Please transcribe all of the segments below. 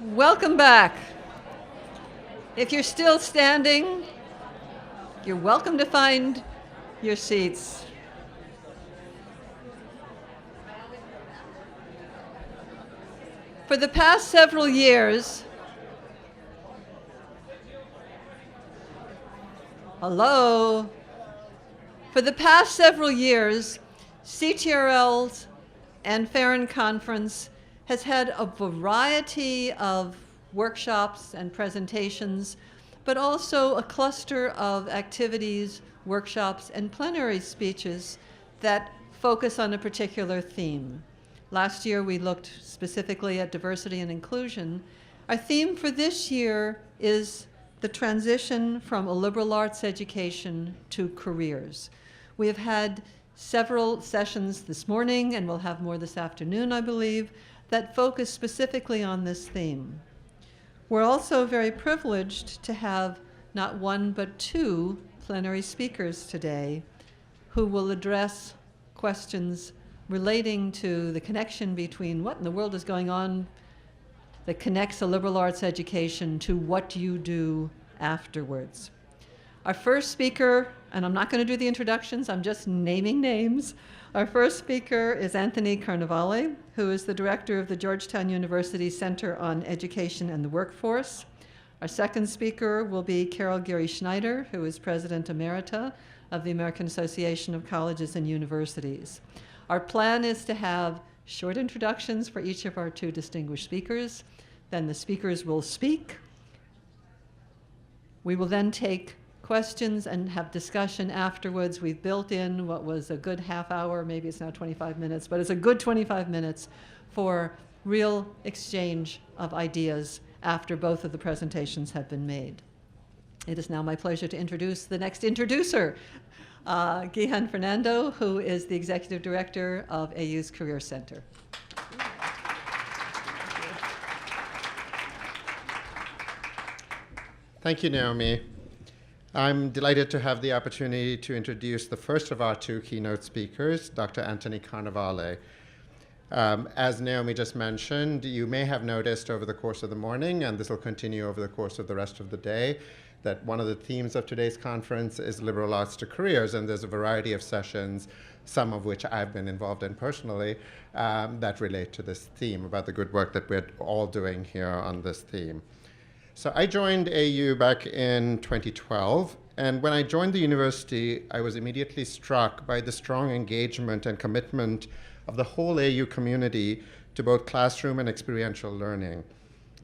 Welcome back. If you're still standing, you're welcome to find your seats. For the past several years, hello. For the past several years, CTRL's and Farron Conference has had a variety of workshops and presentations, but also a cluster of activities, workshops, and plenary speeches that focus on a particular theme. Last year, we looked specifically at diversity and inclusion. Our theme for this year is the transition from a liberal arts education to careers. We have had several sessions this morning, and we'll have more this afternoon, I believe, that focus specifically on this theme. We're also very privileged to have not one but two plenary speakers today who will address questions relating to the connection between what in the world is going on that connects a liberal arts education to what you do afterwards. Our first speaker, and I'm not going to do the introductions, I'm just naming names. Our first speaker is Anthony Carnevale, who is the director of the Georgetown University Center on Education and the Workforce. Our second speaker will be Carol Geary-Schneider, who is president emerita of the American Association of Colleges and Universities. Our plan is to have short introductions for each of our two distinguished speakers. Then the speakers will speak. We will then take questions and have discussion afterwards. We've built in what was a good half hour, maybe it's now 25 minutes, but it's a good 25 minutes for real exchange of ideas after both of the presentations have been made. It is now my pleasure to introduce the next introducer, Gihan Fernando, who is the executive director of AU's Career Center. Thank you, Naomi. I'm delighted to have the opportunity to introduce the first of our two keynote speakers, Dr. Anthony Carnevale. As Naomi just mentioned, you may have noticed over the course of the morning, and this will continue over the course of the rest of the day, that one of the themes of today's conference is liberal arts to careers, and there's a variety of sessions, some of which I've been involved in personally, that relate to this theme, about the good work that we're all doing here on this theme. So I joined AU back in 2012, and when I joined the university, I was immediately struck by the strong engagement and commitment of the whole AU community to both classroom and experiential learning.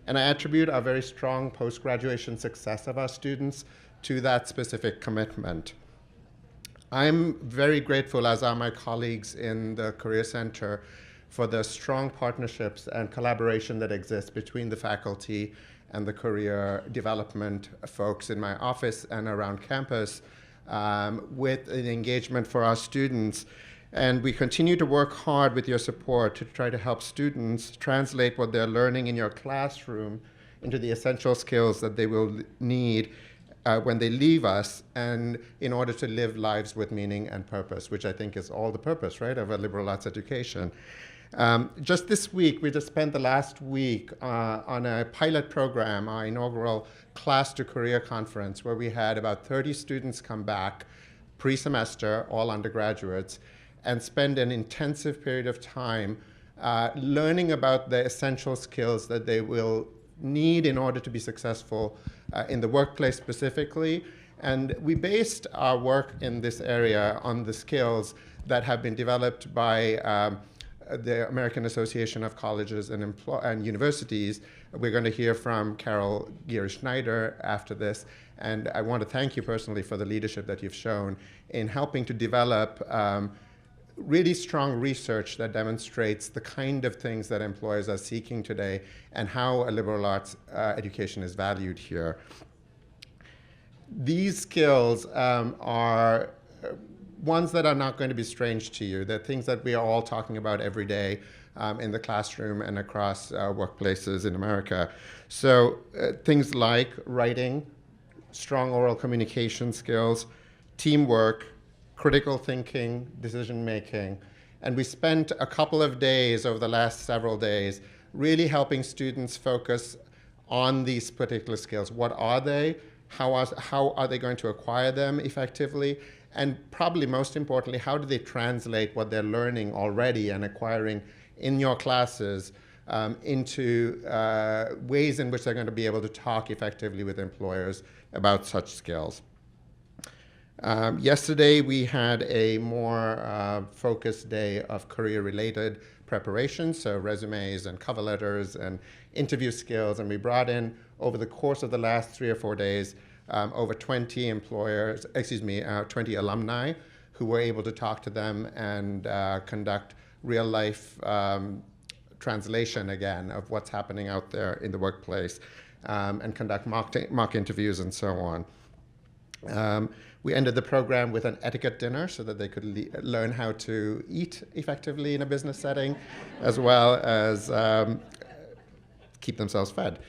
And I attribute our very strong post-graduation success of our students to that specific commitment. I'm very grateful, as are my colleagues in the Career Center, for the strong partnerships and collaboration that exists between the faculty and the career development folks in my office and around campus with an engagement for our students. And we continue to work hard with your support to try to help students translate what they're learning in your classroom into the essential skills that they will need when they leave us, and in order to live lives with meaning and purpose, which I think is all the purpose, right, of a liberal arts education. Just this week, we just spent the last week on a pilot program, our inaugural Class to Career Conference, where we had about 30 students come back pre-semester, all undergraduates, and spend an intensive period of time learning about the essential skills that they will need in order to be successful in the workplace specifically. And we based our work in this area on the skills that have been developed by the American Association of Colleges and Universities. We're going to hear from Carol Geary-Schneider after this, and I want to thank you personally for the leadership that you've shown in helping to develop really strong research that demonstrates the kind of things that employers are seeking today and how a liberal arts education is valued here. These skills are ones that are not going to be strange to you. They're things that we are all talking about every day in the classroom and across workplaces in America. So things like writing, strong oral communication skills, teamwork, critical thinking, decision making. And we spent a couple of days over the last several days really helping students focus on these particular skills. What are they? How are they going to acquire them effectively? And probably most importantly, how do they translate what they're learning already and acquiring in your classes into ways in which they're going to be able to talk effectively with employers about such skills? Yesterday, we had a more focused day of career-related preparation, so resumes and cover letters and interview skills, and we brought in, over the course of the last 3 or 4 days, over 20 20 alumni who were able to talk to them and conduct real-life translation again of what's happening out there in the workplace, and conduct mock interviews and so on. We ended the program with an etiquette dinner so that they could learn how to eat effectively in a business setting, as well as keep themselves fed.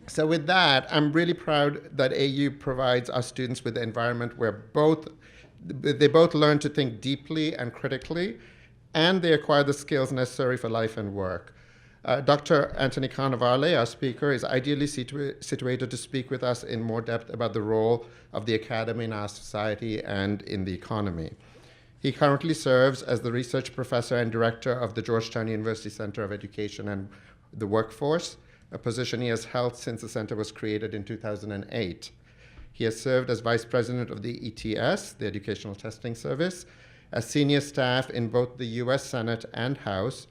So with that, I'm really proud that AU provides our students with an environment where they both learn to think deeply and critically, and they acquire the skills necessary for life and work. Dr. Anthony Carnevale, our speaker, is ideally situated to speak with us in more depth about the role of the academy in our society and in the economy. He currently serves as the research professor and director of the Georgetown University Center of Education and the Workforce, a position he has held since the center was created in 2008. He has served as vice president of the ETS, the Educational Testing Service, as senior staff in both the US Senate and House,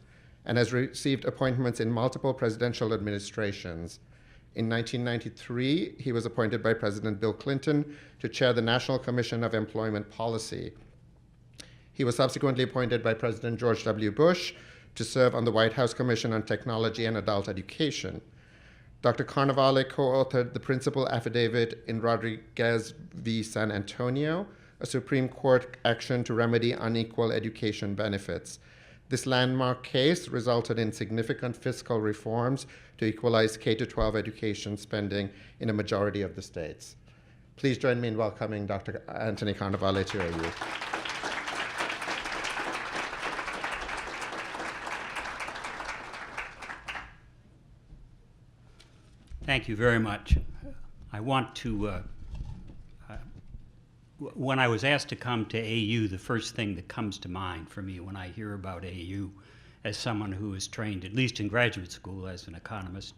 and has received appointments in multiple presidential administrations. In 1993, he was appointed by President Bill Clinton to chair the National Commission of Employment Policy. He was subsequently appointed by President George W. Bush to serve on the White House Commission on Technology and Adult Education. Dr. Carnevale co-authored the principal affidavit in Rodriguez v. San Antonio, a Supreme Court action to remedy unequal education benefits. This landmark case resulted in significant fiscal reforms to equalize K-12 education spending in a majority of the states. Please join me in welcoming Dr. Anthony Carnevale to AU. Thank you very much. I want to, when I was asked to come to AU, the first thing that comes to mind for me when I hear about AU, as someone who is trained, at least in graduate school as an economist,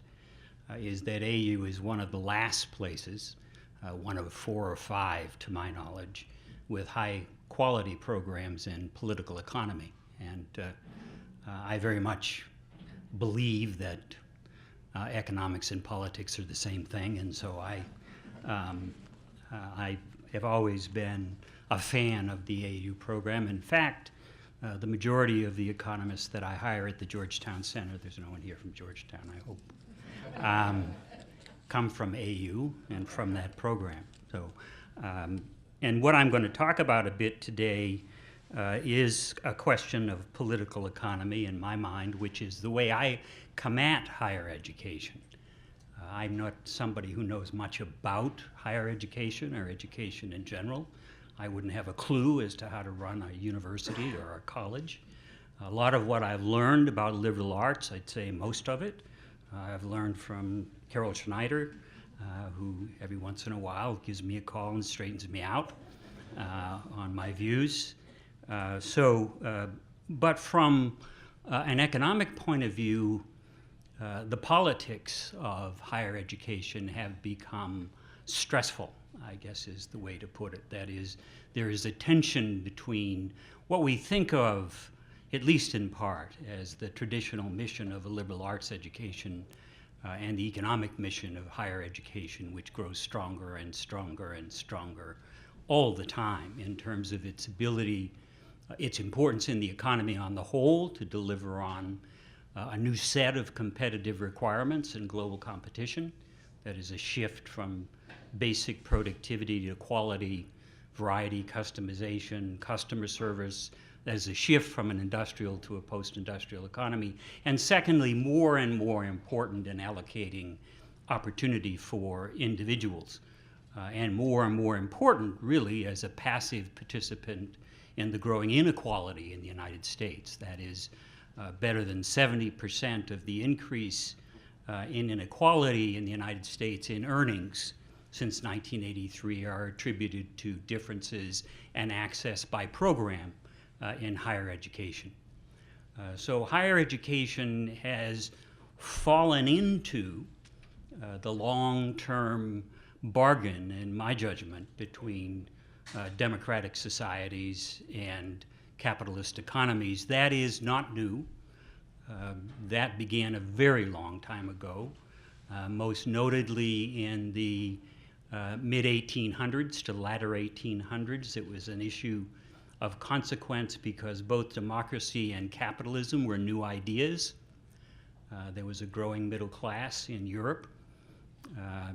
is that AU is one of the last places, one of 4 or 5 to my knowledge, with high quality programs in political economy. And I very much believe that economics and politics are the same thing, and so I have always been a fan of the AU program. In fact, the majority of the economists that I hire at the Georgetown Center, there's no one here from Georgetown, I hope, come from AU and from that program. So, and what I'm going to talk about a bit today is a question of political economy in my mind, which is the way I come at higher education. I'm not somebody who knows much about higher education or education in general. I wouldn't have a clue as to how to run a university or a college. A lot of what I've learned about liberal arts, I'd say most of it, I've learned from Carol Schneider, who every once in a while gives me a call and straightens me out on my views. But from an economic point of view, the politics of higher education have become stressful, I guess is the way to put it. That is, there is a tension between what we think of, at least in part, as the traditional mission of a liberal arts education and the economic mission of higher education, which grows stronger and stronger and stronger all the time in terms of its ability, its importance in the economy on the whole to deliver on a new set of competitive requirements in global competition. That is a shift from basic productivity to quality, variety, customization, customer service. That is a shift from an industrial to a post-industrial economy. And secondly, more and more important in allocating opportunity for individuals. And more important, really, as a passive participant in the growing inequality in the United States. That is, better than 70% of the increase in inequality in the United States in earnings since 1983 are attributed to differences and access by program in higher education. So higher education has fallen into the long-term bargain, in my judgment, between democratic societies and capitalist economies. That is not new. That began a very long time ago, most notably in the mid-1800s to latter 1800s. It was an issue of consequence because both democracy and capitalism were new ideas. There was a growing middle class in Europe.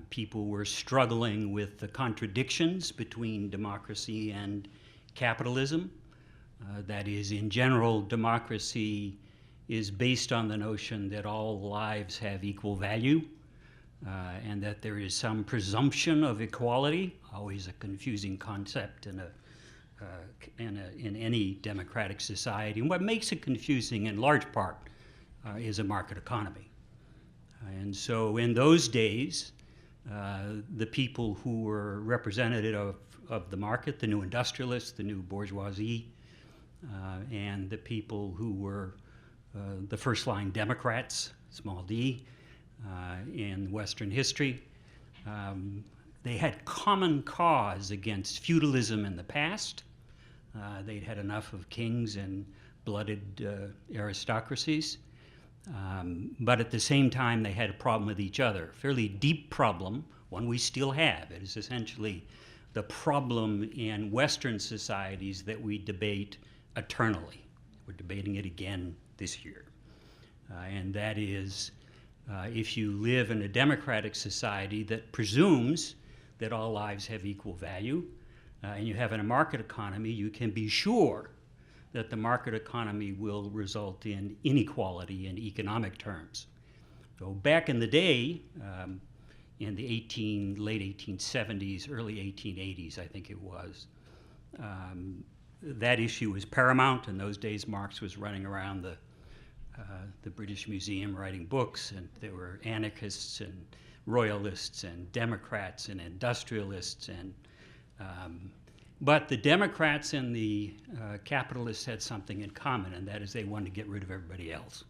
People were struggling with the contradictions between democracy and capitalism. That is, in general, democracy is based on the notion that all lives have equal value and that there is some presumption of equality, always a confusing concept in any democratic society. And what makes it confusing in large part is a market economy. And so in those days, the people who were representative of the market, the new industrialists, the new bourgeoisie, and the people who were the first-line Democrats, small d, in Western history, they had common cause against feudalism in the past. They'd had enough of kings and blooded aristocracies. But at the same time, they had a problem with each other, a fairly deep problem, one we still have. It is essentially the problem in Western societies that we debate eternally. We're debating it again this year. And that is, if you live in a democratic society that presumes that all lives have equal value, and you have a market economy, you can be sure that the market economy will result in inequality in economic terms. So back in the day, in the late 1870s, early 1880s, I think it was, that issue was paramount. In those days, Marx was running around the British Museum writing books, and there were anarchists and royalists and Democrats and industrialists and but the Democrats and the capitalists had something in common, and that is they wanted to get rid of everybody else.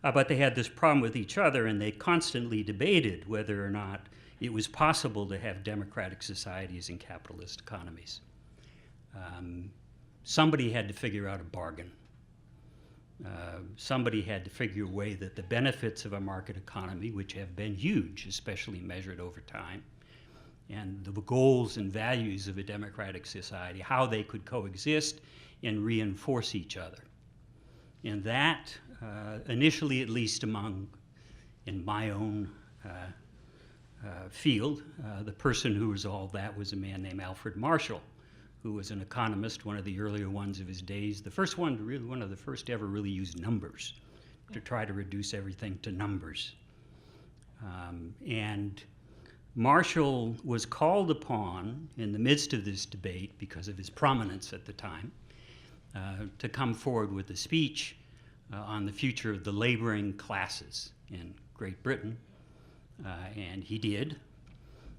But they had this problem with each other, and they constantly debated whether or not it was possible to have democratic societies and capitalist economies. Somebody had to figure out a bargain. Somebody had to figure a way that the benefits of a market economy, which have been huge, especially measured over time, and the goals and values of a democratic society, how they could coexist and reinforce each other. And that, initially at least in my own field, the person who resolved that was a man named Alfred Marshall, who was an economist, one of the earlier ones of his days, one of the first to ever really use numbers, to try to reduce everything to numbers. And Marshall was called upon in the midst of this debate, because of his prominence at the time, to come forward with a speech on the future of the laboring classes in Great Britain, and he did.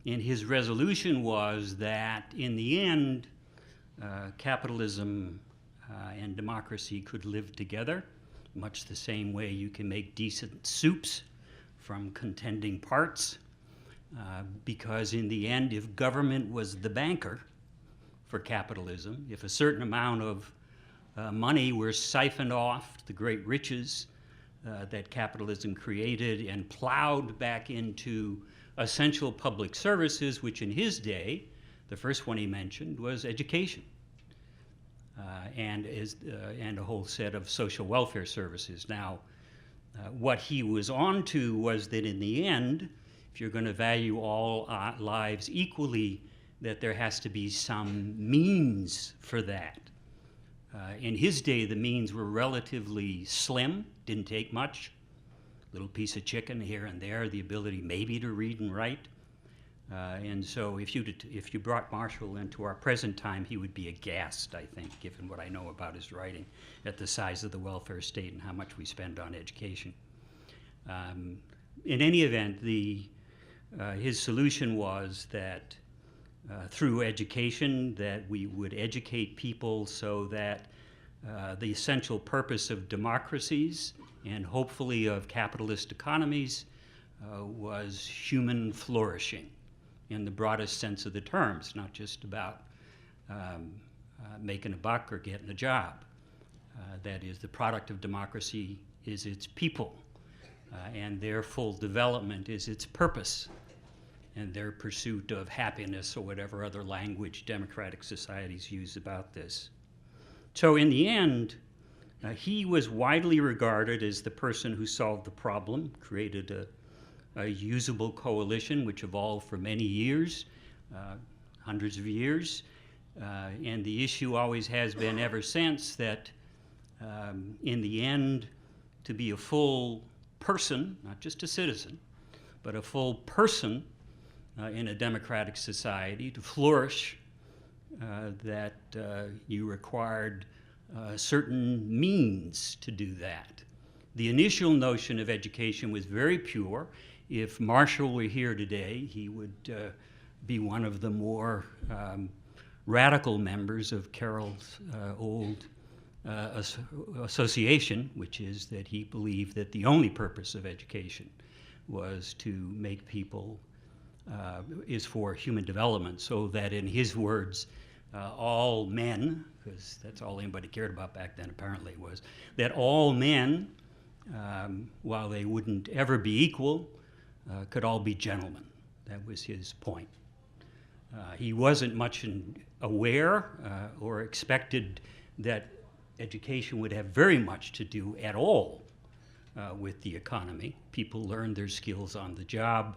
And his resolution was that in the end, capitalism and democracy could live together, much the same way you can make decent soups from contending parts. Because in the end, if government was the banker for capitalism, if a certain amount of money were siphoned off the great riches that capitalism created and plowed back into essential public services, which in his day, the first one he mentioned was education, and a whole set of social welfare services. Now, what he was on to was that in the end, if you're going to value all lives equally, that there has to be some means for that. In his day, the means were relatively slim, didn't take much, little piece of chicken here and there, the ability maybe to read and write. And so if you brought Marshall into our present time, he would be aghast, I think, given what I know about his writing, at the size of the welfare state and how much we spend on education. In any event, his solution was that through education, that we would educate people so that the essential purpose of democracies and hopefully of capitalist economies was human flourishing in the broadest sense of the terms, not just about making a buck or getting a job. That is, the product of democracy is its people, and their full development is its purpose, and their pursuit of happiness, or whatever other language democratic societies use about this. So in the end, he was widely regarded as the person who solved the problem, created a usable coalition which evolved for many years, hundreds of years, and the issue always has been ever since that in the end, to be a full person, not just a citizen, but a full person in a democratic society, to flourish, that you required certain means to do that. The initial notion of education was very pure. If Marshall were here today, he would be one of the more radical members of Carroll's old association, which is that he believed that the only purpose of education was to make people, is for human development, so that in his words, all men, because that's all anybody cared about back then apparently, was that all men, while they wouldn't ever be equal, could all be gentlemen. That was his point. He wasn't much aware or expected that education would have very much to do at all with the economy. People learned their skills on the job,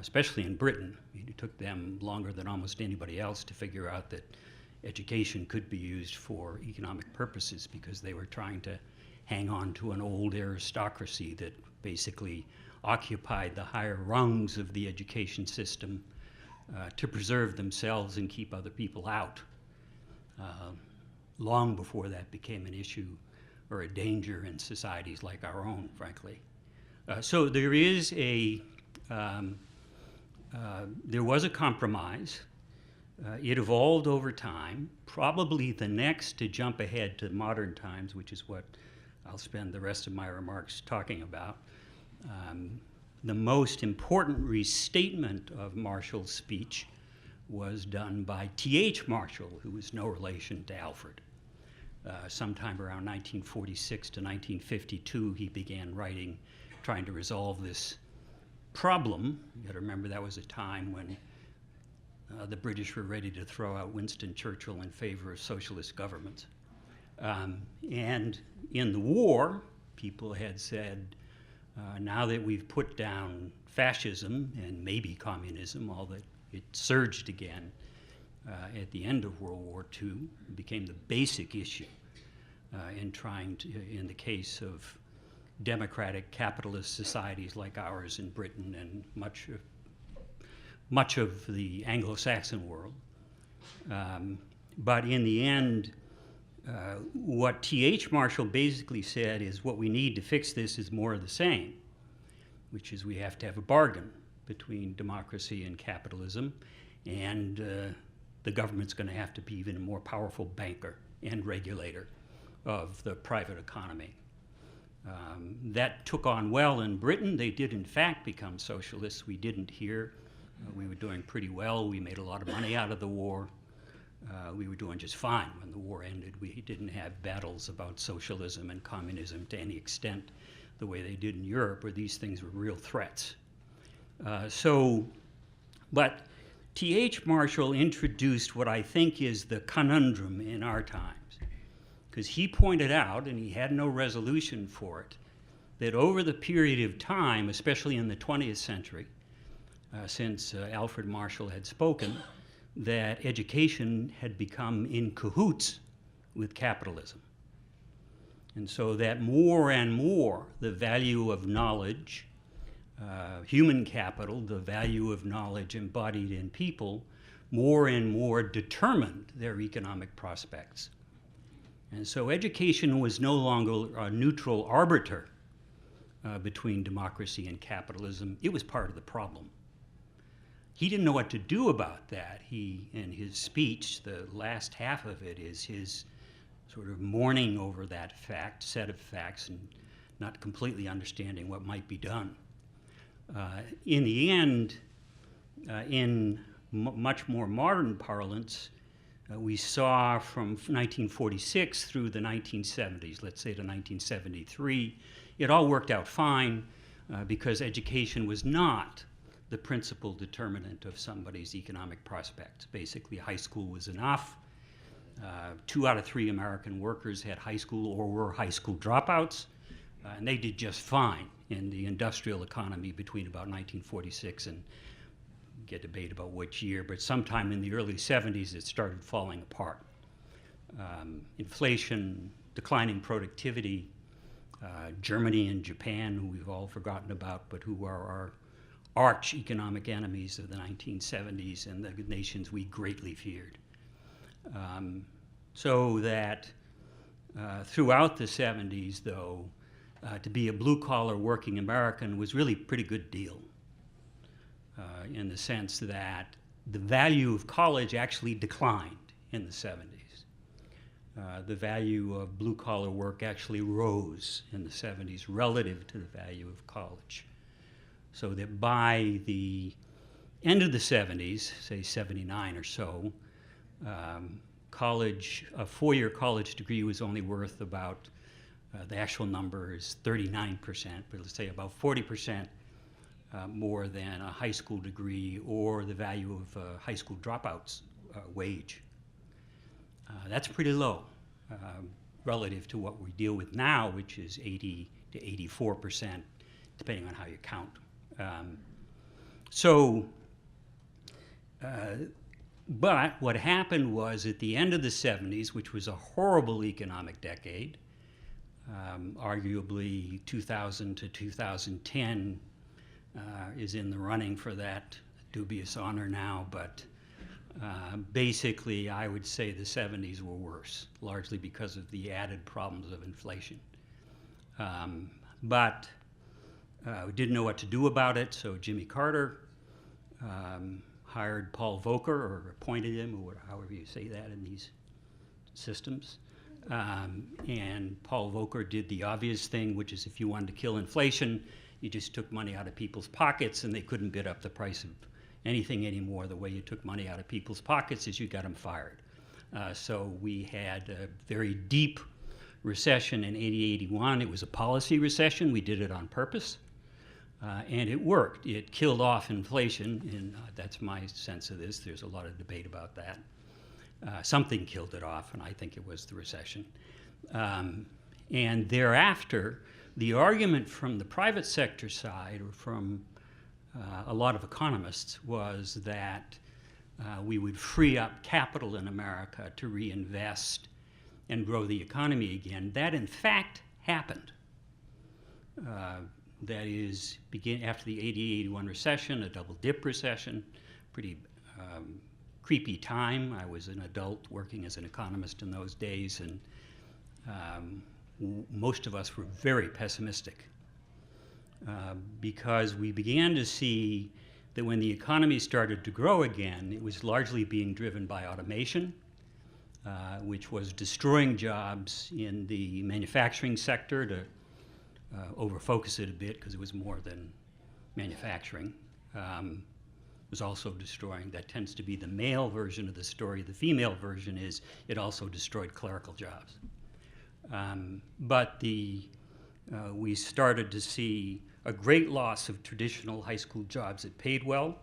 especially in Britain. It took them longer than almost anybody else to figure out that education could be used for economic purposes, because they were trying to hang on to an old aristocracy that basically occupied the higher rungs of the education system to preserve themselves and keep other people out, long before that became an issue or a danger in societies like our own, frankly. So there is there was a compromise. It evolved over time. Probably the next to jump ahead to modern times, which is what I'll spend the rest of my remarks talking about. The most important restatement of Marshall's speech was done by T.H. Marshall, who was no relation to Alfred. Sometime around 1946 to 1952, he began writing, trying to resolve this problem. You got to remember that was a time when the British were ready to throw out Winston Churchill in favor of socialist governments. And in the war, people had said, now that we've put down fascism and maybe communism, although it surged again at the end of World War II, it became the basic issue in trying to, in the case of democratic capitalist societies like ours in Britain and much of the Anglo-Saxon world. But in the end, what T.H. Marshall basically said is what we need to fix this is more of the same, which is we have to have a bargain between democracy and capitalism, and the government's going to have to be even a more powerful banker and regulator of the private economy. That took on well in Britain. They did in fact become socialists. We didn't here. We were doing pretty well. We made a lot of money out of the war. We were doing just fine when the war ended. We didn't have battles about socialism and communism to any extent the way they did in Europe, where these things were real threats. But T.H. Marshall introduced what I think is the conundrum in our times, because he pointed out, and he had no resolution for it, that over the period of time, especially in the 20th century, since Alfred Marshall had spoken, that education had become in cahoots with capitalism. And so that more and more the value of knowledge human capital, the value of knowledge embodied in people, more and more determined their economic prospects. And so education was no longer a neutral arbiter between democracy and capitalism. It was part of the problem. He didn't know what to do about that. He, in his speech, the last half of it is his sort of mourning over that set of facts, and not completely understanding what might be done. In the end, in much more modern parlance, we saw from 1946 through the 1970s, let's say to 1973, it all worked out fine because education was not the principal determinant of somebody's economic prospects. Basically, high school was enough. 2 out of 3 American workers had high school or were high school dropouts, and they did just fine in the industrial economy between about 1946 and get debate about which year, but sometime in the early 70s it started falling apart. Inflation, declining productivity, Germany and Japan, who we've all forgotten about, but who are our arch economic enemies of the 1970s and the nations we greatly feared. So that throughout the 70s, though, to be a blue-collar working American was really a pretty good deal, in the sense that the value of college actually declined in the 70s. The value of blue-collar work actually rose in the 70s relative to the value of college. So that by the end of the 70s, say 79 or so, college, a 4-year college degree was only worth about, the actual number is 39%, but let's say about 40% more than a high school degree or the value of a high school dropout's wage. That's pretty low relative to what we deal with now, which is 80 to 84%, depending on how you count. But what happened was at the end of the 70s, which was a horrible economic decade, arguably 2000 to 2010 is in the running for that dubious honor now, but basically I would say the 70s were worse, largely because of the added problems of inflation. But we didn't know what to do about it, so Jimmy Carter hired Paul Volcker, or appointed him, or however you say that in these systems. And Paul Volcker did the obvious thing, which is if you wanted to kill inflation, you just took money out of people's pockets and they couldn't bid up the price of anything anymore. The way you took money out of people's pockets is you got them fired. So we had a very deep recession in 80-81. It was a policy recession. We did it on purpose. And it worked. It killed off inflation, and that's my sense of this. There's a lot of debate about that. Something killed it off, and I think it was the recession. And thereafter, the argument from the private sector side, or from a lot of economists, was that we would free up capital in America to reinvest and grow the economy again. That, in fact, happened. That is, after the 80-81 recession, a double-dip recession, pretty creepy time. I was an adult working as an economist in those days, and most of us were very pessimistic because we began to see that when the economy started to grow again, it was largely being driven by automation, which was destroying jobs in the manufacturing sector, to overfocus it a bit because it was more than manufacturing. Was also destroying, that tends to be the male version of the story. The female version is it also destroyed clerical jobs. But we started to see a great loss of traditional high school jobs that paid well.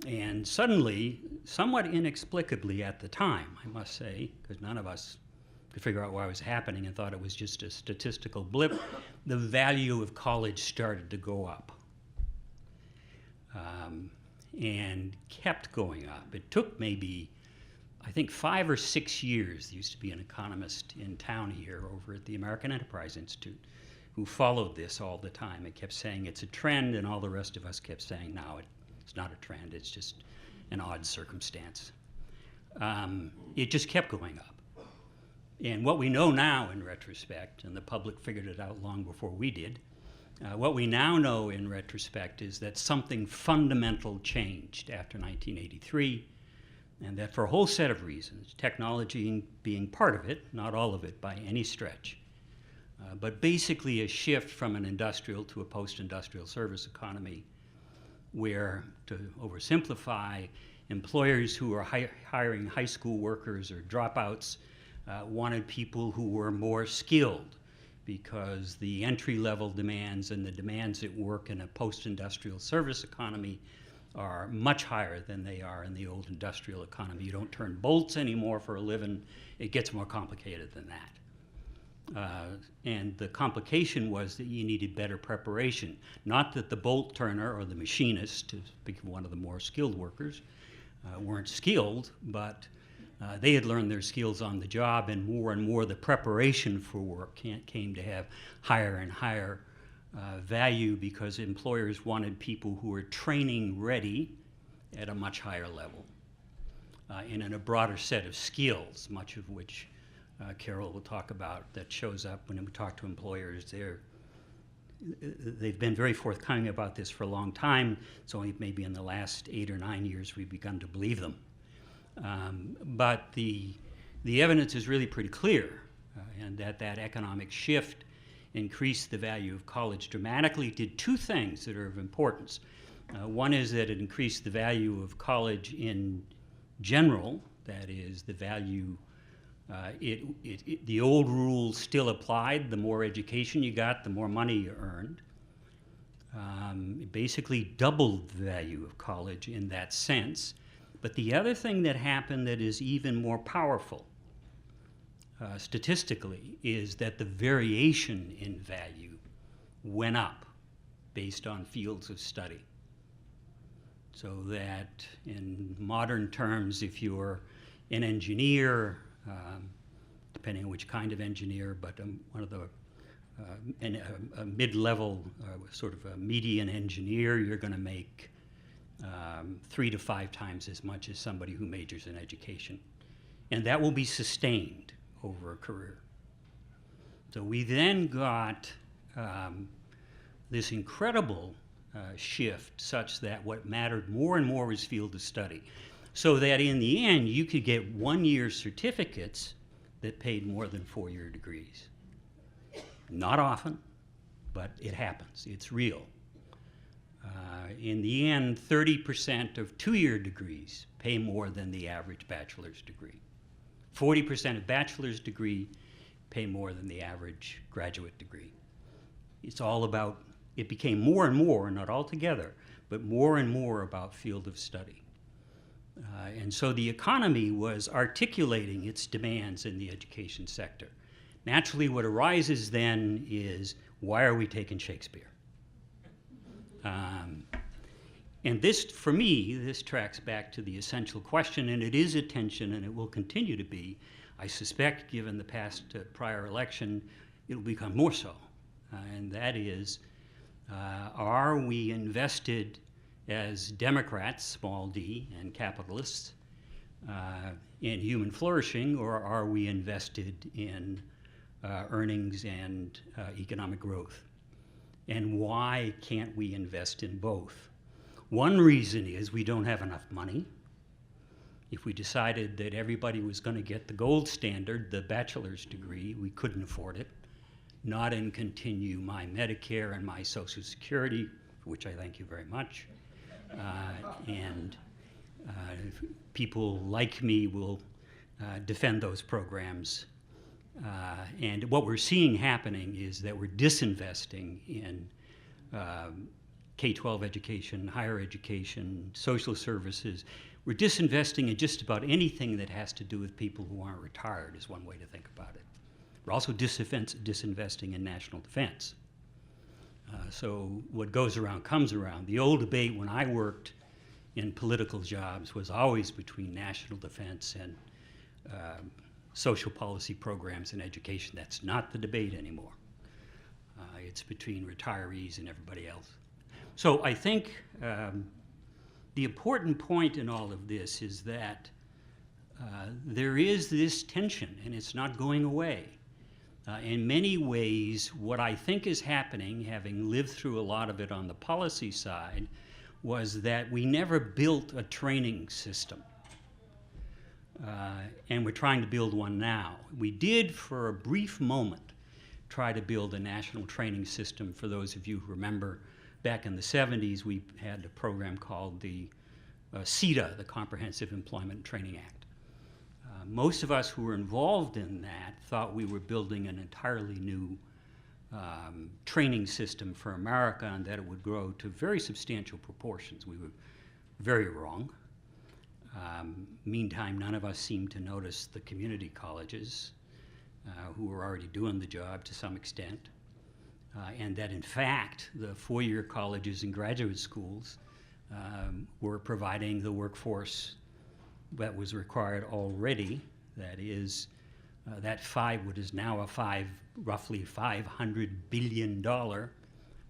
And suddenly, somewhat inexplicably at the time, I must say, because none of us could figure out why it was happening and thought it was just a statistical blip, the value of college started to go up. And kept going up. It took maybe, I think, 5 or 6 years. There used to be an economist in town here over at the American Enterprise Institute who followed this all the time. It kept saying it's a trend, and all the rest of us kept saying, no, it's not a trend, it's just an odd circumstance. It just kept going up. And what we know now in retrospect, and the public figured it out long before we did, what we now know in retrospect is that something fundamental changed after 1983, and that for a whole set of reasons, technology being part of it, not all of it by any stretch, but basically a shift from an industrial to a post-industrial service economy where, to oversimplify, employers who are hiring high school workers or dropouts wanted people who were more skilled, because the entry-level demands and the demands at work in a post-industrial service economy are much higher than they are in the old industrial economy. You don't turn bolts anymore for a living. It gets more complicated than that. And the complication was that you needed better preparation. Not that the bolt turner or the machinist, to speak of one of the more skilled workers, weren't skilled, but they had learned their skills on the job, and more the preparation for work came to have higher and higher value, because employers wanted people who were training ready at a much higher level and in a broader set of skills, much of which Carol will talk about, that shows up when we talk to employers. They've been very forthcoming about this for a long time. It's only maybe in the last 8 or 9 years we've begun to believe them. But the evidence is really pretty clear, and that economic shift increased the value of college dramatically. It did two things that are of importance. One is that it increased the value of college in general, that is, the value, the old rules still applied. The more education you got, the more money you earned. It basically doubled the value of college in that sense. But the other thing that happened that is even more powerful statistically is that the variation in value went up based on fields of study. So that in modern terms, if you're an engineer, depending on which kind of engineer, but one of the a mid-level sort of a median engineer, you're going to make 3 to 5 times as much as somebody who majors in education. And that will be sustained over a career. So we then got this incredible shift, such that what mattered more and more was field of study. So that in the end, you could get 1-year certificates that paid more than 4-year degrees. Not often, but it happens. It's real. In the end, 30% of 2-year degrees pay more than the average bachelor's degree. 40% of bachelor's degree pay more than the average graduate degree. It's all about, it became more and more, not all together, but more and more about field of study. And so the economy was articulating its demands in the education sector. Naturally, what arises then is, why are we taking Shakespeare? And this, for me, this tracks back to the essential question, and it is a tension, and it will continue to be. I suspect, given the past prior election, it'll become more so. And that is, are we invested as Democrats, small d, and capitalists, in human flourishing, or are we invested in earnings and economic growth? And why can't we invest in both? One reason is we don't have enough money. If we decided that everybody was going to get the gold standard, the bachelor's degree, we couldn't afford it. Not and continue my Medicare and my Social Security, for which I thank you very much. People like me will defend those programs. And what we're seeing happening is that we're disinvesting in K-12 education, higher education, social services. We're disinvesting in just about anything that has to do with people who aren't retired, is one way to think about it. We're also disinvesting in national defense. So what goes around comes around. The old debate when I worked in political jobs was always between national defense and social policy programs in education. That's not the debate anymore. It's between retirees and everybody else. So I think the important point in all of this is that there is this tension, and it's not going away. In many ways, what I think is happening, having lived through a lot of it on the policy side, was that we never built a training system. And we're trying to build one now. We did, for a brief moment, try to build a national training system. For those of you who remember, back in the 70s, we had a program called the CETA, the Comprehensive Employment Training Act. Most of us who were involved in that thought we were building an entirely new training system for America and that it would grow to very substantial proportions. We were very wrong. Meantime, none of us seemed to notice the community colleges who were already doing the job to some extent, and that in fact the four-year colleges and graduate schools were providing the workforce that was required already. That is, what is now a roughly $500 billion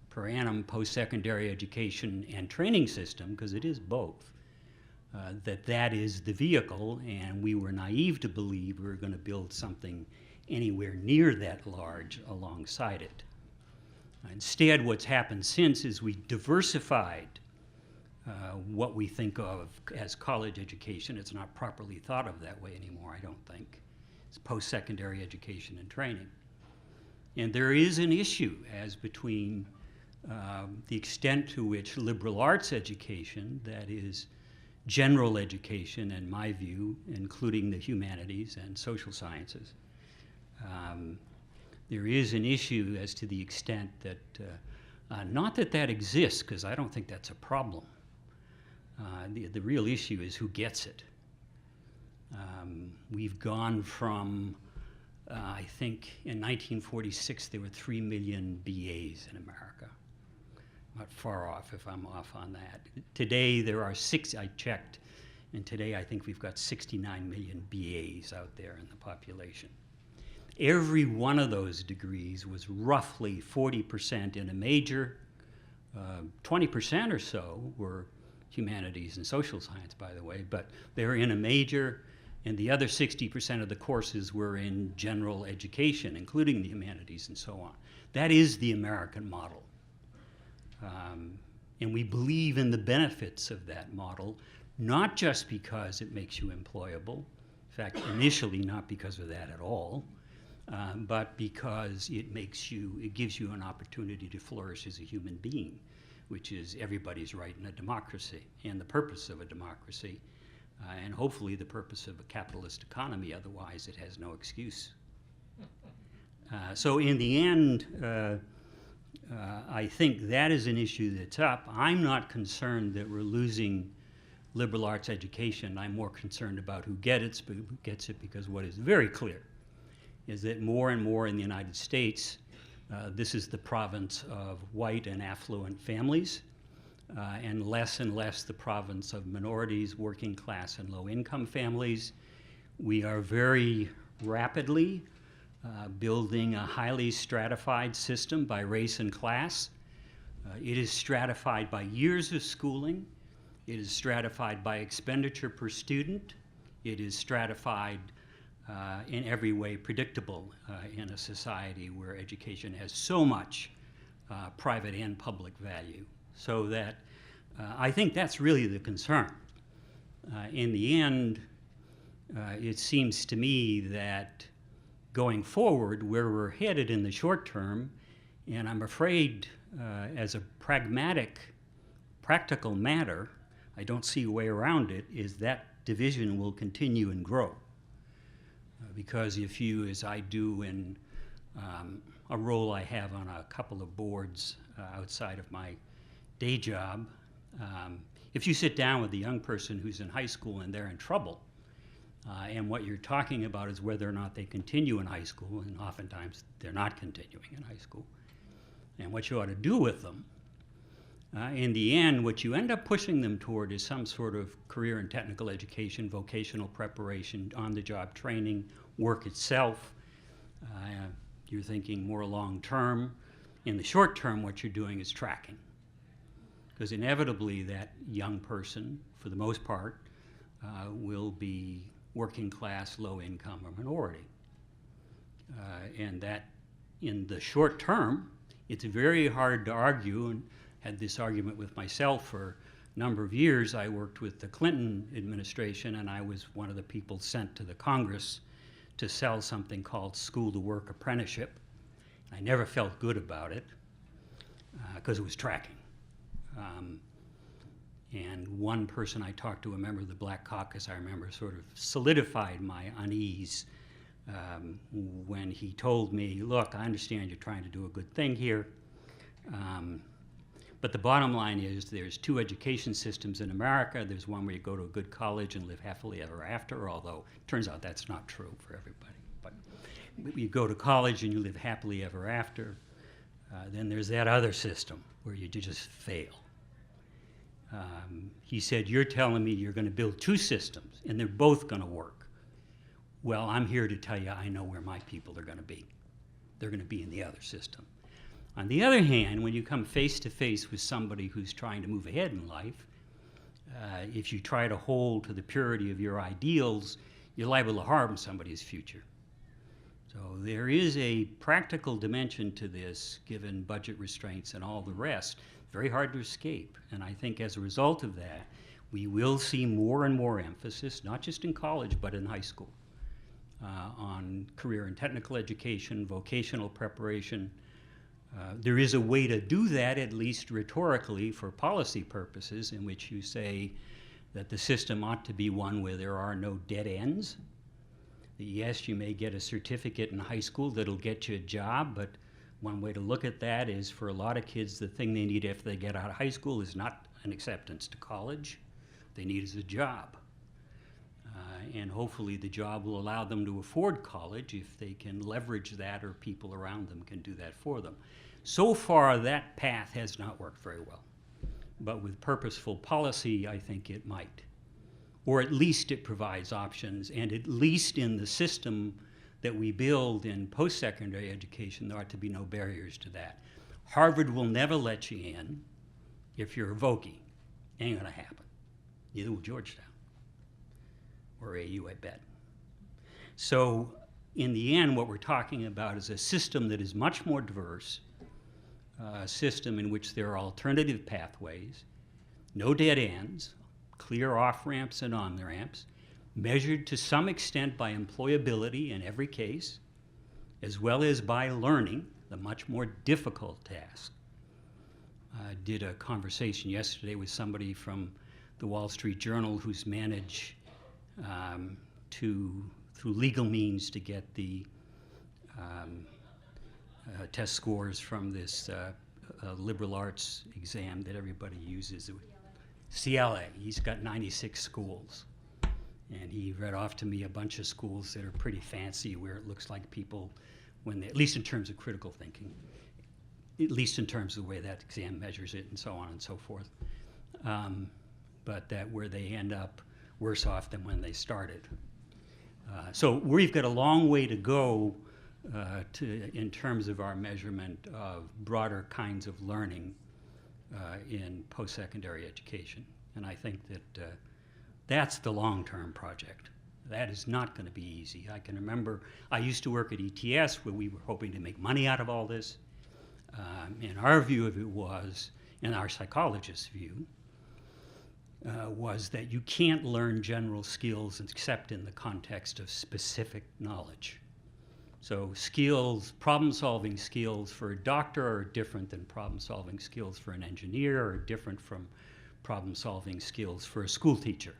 per annum post-secondary education and training system, because it is both. That is the vehicle, and we were naive to believe we were going to build something anywhere near that large alongside it. Instead, what's happened since is we diversified what we think of as college education. It's not properly thought of that way anymore, I don't think. It's post-secondary education and training. And there is an issue as between the extent to which liberal arts education, that is general education, in my view, including the humanities and social sciences, there is an issue as to the extent that, not that that exists, because I don't think that's a problem. The real issue is who gets it. We've gone from, I think in 1946 there were 3 million BAs in America. Not far off if I'm off on that. Today there are I checked, and today I think we've got 69 million BAs out there in the population. Every one of those degrees was roughly 40% in a major, 20% or so were humanities and social science, by the way, but they were in a major, and the other 60% of the courses were in general education, including the humanities and so on. That is the American model. And we believe in the benefits of that model, not just because it makes you employable, in fact, initially not because of that at all, but because it gives you an opportunity to flourish as a human being, which is everybody's right in a democracy and the purpose of a democracy, and hopefully the purpose of a capitalist economy. Otherwise, it has no excuse. So in the end, I think that is an issue that's up. I'm not concerned that we're losing liberal arts education. I'm more concerned about who gets it, because what is very clear is that more and more in the United States, this is the province of white and affluent families, and less the province of minorities, working class and low-income families. We are very rapidly building a highly stratified system by race and class. It is stratified by years of schooling. It is stratified by expenditure per student. It is stratified in every way predictable in a society where education has so much private and public value. So that I think that's really the concern. In the end, it seems to me that going forward, where we're headed in the short term, and I'm afraid as a practical matter, I don't see a way around it, is that division will continue and grow. Because if you, as I do in a role I have on a couple of boards outside of my day job, if you sit down with a young person who's in high school and they're in trouble, and what you're talking about is whether or not they continue in high school, and oftentimes they're not continuing in high school, and what you ought to do with them, in the end, what you end up pushing them toward is some sort of career and technical education, vocational preparation, on-the-job training, work itself. You're thinking more long-term, In the short term, what you're doing is tracking. Because inevitably that young person, for the most part, will be working class, low income, or minority. And that in the short term, it's very hard to argue, and had this argument with myself for a number of years. I worked with the Clinton administration, and I was one of the people sent to the Congress to sell something called School to Work Apprenticeship. I never felt good about it because it was tracking. And one person I talked to, a member of the Black Caucus, I remember, sort of solidified my unease when he told me, look, I understand you're trying to do a good thing here, but the bottom line is there's two education systems in America. There's one where you go to a good college and live happily ever after, although it turns out that's not true for everybody. But you go to college and you live happily ever after. Then there's that other system where you just fail. He said, you're telling me you're going to build two systems and they're both going to work. Well, I'm here to tell you I know where my people are going to be. They're going to be in the other system. On the other hand, when you come face to face with somebody who's trying to move ahead in life, if you try to hold to the purity of your ideals, you're liable to harm somebody's future. So there is a practical dimension to this, given budget restraints and all the rest. Very hard to escape. And I think as a result of that, we will see more and more emphasis, not just in college, but in high school, on career and technical education, vocational preparation. There is a way to do that, at least rhetorically, for policy purposes, in which you say that the system ought to be one where there are no dead ends. Yes, you may get a certificate in high school that'll get you a job, but one way to look at that is for a lot of kids, the thing they need after they get out of high school is not an acceptance to college. They need is a job. And hopefully the job will allow them to afford college if they can leverage that, or people around them can do that for them. So far, that path has not worked very well. But with purposeful policy, I think it might. Or at least it provides options, and at least in the system that we build in post-secondary education, there ought to be no barriers to that. Harvard will never let you in if you're a Vokey. Ain't gonna happen. Neither will Georgetown or AU, I bet. So in the end, what we're talking about is a system that is much more diverse, a system in which there are alternative pathways, no dead ends, clear off-ramps and on-ramps, measured to some extent by employability in every case, as well as by learning, the much more difficult task. I did a conversation yesterday with somebody from the Wall Street Journal who's managed through legal means to get the test scores from this liberal arts exam that everybody uses. CLA. He's got 96 schools. And he read off to me a bunch of schools that are pretty fancy, where it looks like people, when they, at least in terms of critical thinking, at least in terms of the way that exam measures it and so on and so forth, but that where they end up worse off than when they started. So we've got a long way to go in terms of our measurement of broader kinds of learning in post-secondary education. And I think that that's the long-term project. That is not going to be easy. I can remember I used to work at ETS where we were hoping to make money out of all this. And our view of it was, and our psychologist's view, was that you can't learn general skills except in the context of specific knowledge. So skills, problem-solving skills for a doctor are different than problem-solving skills for an engineer, or different from problem-solving skills for a school teacher.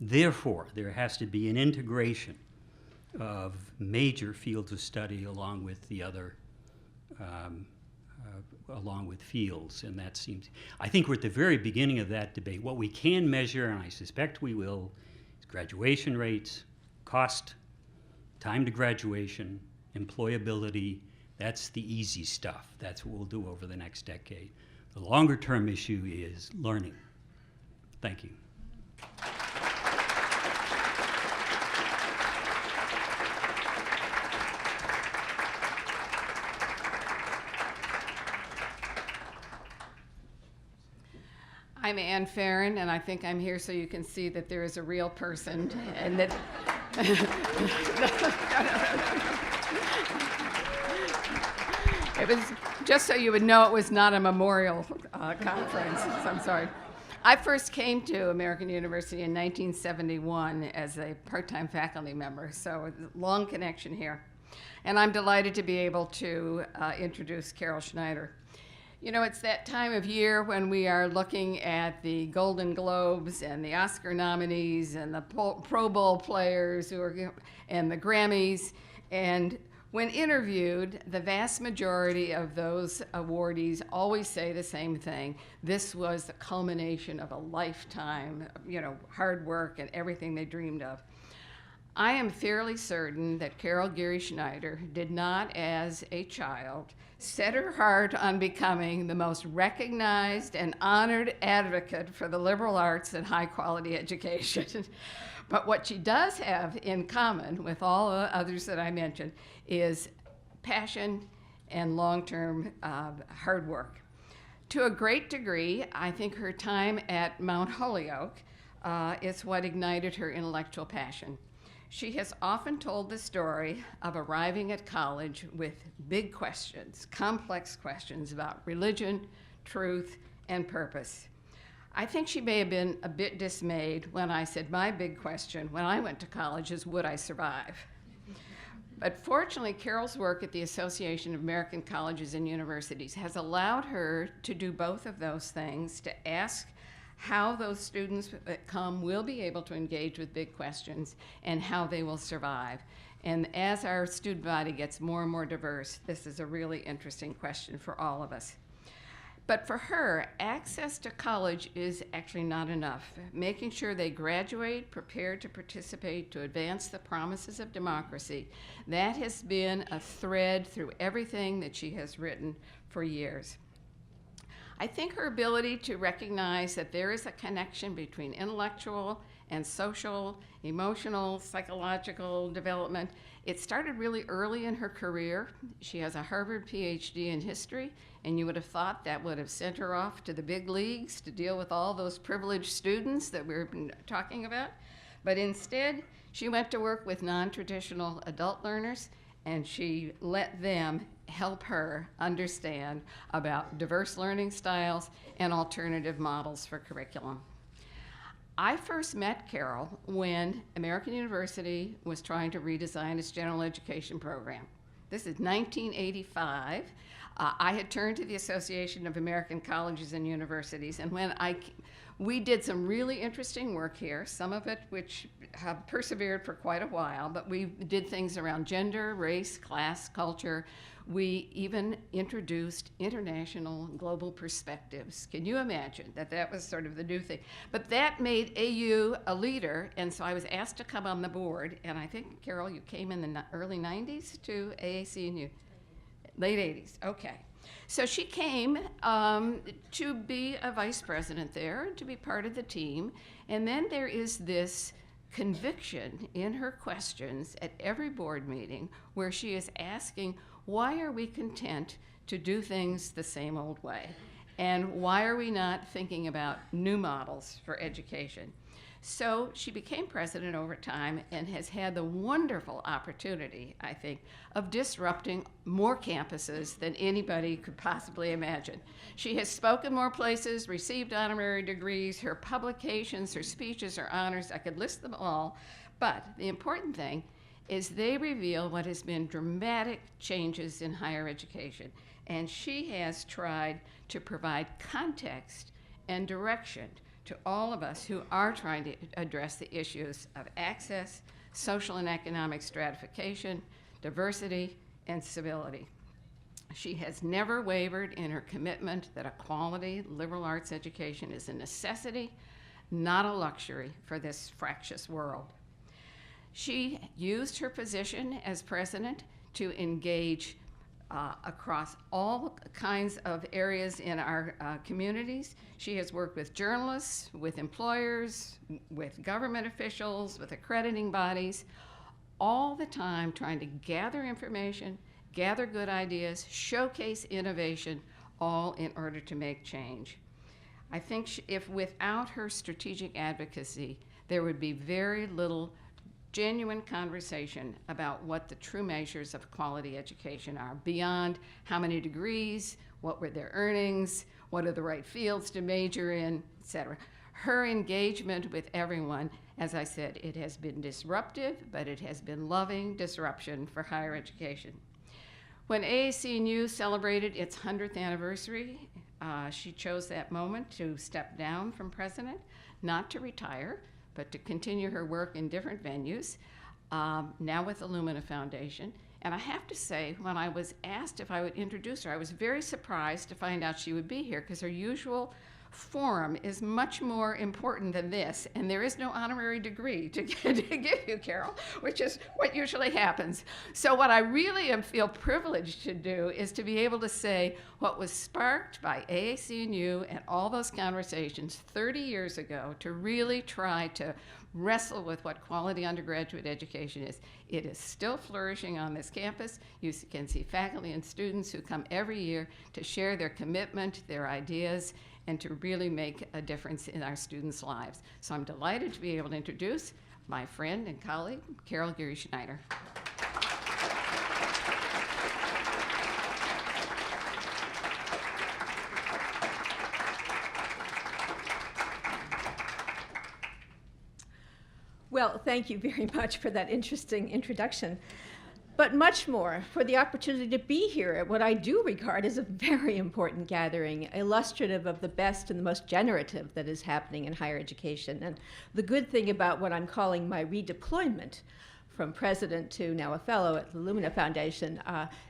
Therefore, there has to be an integration of major fields of study along with the other, along with fields, and that seems, I think we're at the very beginning of that debate. What we can measure, and I suspect we will, is graduation rates, cost, time to graduation, employability. That's the easy stuff. That's what we'll do over the next decade. The longer term issue is learning. Thank you. I'm Ann Farron, and I think I'm here so you can see that there is a real person, and that. It was just so you would know it was not a memorial conference. So I'm sorry. I first came to American University in 1971 as a part-time faculty member, so a long connection here. And I'm delighted to be able to introduce Carol Schneider. You know, it's that time of year when we are looking at the Golden Globes and the Oscar nominees and the Pro Bowl players and the Grammys. And when interviewed, the vast majority of those awardees always say the same thing. This was the culmination of a lifetime, hard work and everything they dreamed of. I am fairly certain that Carol Geary Schneider did not, as a child, set her heart on becoming the most recognized and honored advocate for the liberal arts and high-quality education. But what she does have in common with all the others that I mentioned is passion and long-term hard work. To a great degree, I think her time at Mount Holyoke is what ignited her intellectual passion. She has often told the story of arriving at college with big questions, complex questions about religion, truth, and purpose. I think she may have been a bit dismayed when I said my big question when I went to college is, would I survive? But fortunately, Carol's work at the Association of American Colleges and Universities has allowed her to do both of those things, to ask how those students that come will be able to engage with big questions and how they will survive. And as our student body gets more and more diverse, this is a really interesting question for all of us. But for her, access to college is actually not enough. Making sure they graduate prepared to participate to advance the promises of democracy, that has been a thread through everything that she has written for years. I think her ability to recognize that there is a connection between intellectual and social, emotional, psychological development, it started really early in her career. She has a Harvard PhD in history, and you would have thought that would have sent her off to the big leagues to deal with all those privileged students that we've been talking about. But instead, she went to work with non-traditional adult learners, and she let them help her understand about diverse learning styles and alternative models for curriculum. I first met Carol when American University was trying to redesign its general education program. This is 1985. I had turned to the Association of American Colleges and Universities, and when we did some really interesting work here, some of it which have persevered for quite a while, but we did things around gender, race, class, culture. We even introduced international global perspectives. Can you imagine that was sort of the new thing? But that made AU a leader, and so I was asked to come on the board, and I think, Carol, you came in the early 90s to AAC&U? Late 80s, okay. So she came to be a vice president there, to be part of the team, and then there is this conviction in her questions at every board meeting where she is asking, why are we content to do things the same old way? And why are we not thinking about new models for education? So she became president over time and has had the wonderful opportunity, I think, of disrupting more campuses than anybody could possibly imagine. She has spoken more places, received honorary degrees, her publications, her speeches, her honors, I could list them all. But the important thing is they reveal what has been dramatic changes in higher education. And she has tried to provide context and direction to all of us who are trying to address the issues of access, social and economic stratification, diversity, and civility. She has never wavered in her commitment that a quality liberal arts education is a necessity, not a luxury for this fractious world. She used her position as president to engage across all kinds of areas in our communities. She has worked with journalists, with employers, with government officials, with accrediting bodies, all the time trying to gather information, gather good ideas, showcase innovation, all in order to make change. I think if without her strategic advocacy, there would be very little genuine conversation about what the true measures of quality education are, beyond how many degrees, what were their earnings, what are the right fields to major in, etc. Her engagement with everyone, as I said, it has been disruptive, but it has been loving disruption for higher education. When AAC&U celebrated its 100th anniversary, she chose that moment to step down from president, not to retire, but to continue her work in different venues, now with the Lumina Foundation. And I have to say, when I was asked if I would introduce her, I was very surprised to find out she would be here, because her usual forum is much more important than this, and there is no honorary degree to give you, Carol, which is what usually happens. So what I really feel privileged to do is to be able to say what was sparked by AAC&U and all those conversations 30 years ago, to really try to wrestle with what quality undergraduate education is. It is still flourishing on this campus. You can see faculty and students who come every year to share their commitment, their ideas, and to really make a difference in our students' lives. So I'm delighted to be able to introduce my friend and colleague, Carol Geary-Schneider. Well, thank you very much for that interesting introduction, but much more for the opportunity to be here at what I do regard as a very important gathering, illustrative of the best and the most generative that is happening in higher education. And the good thing about what I'm calling my redeployment from president to now a fellow at the Lumina Foundation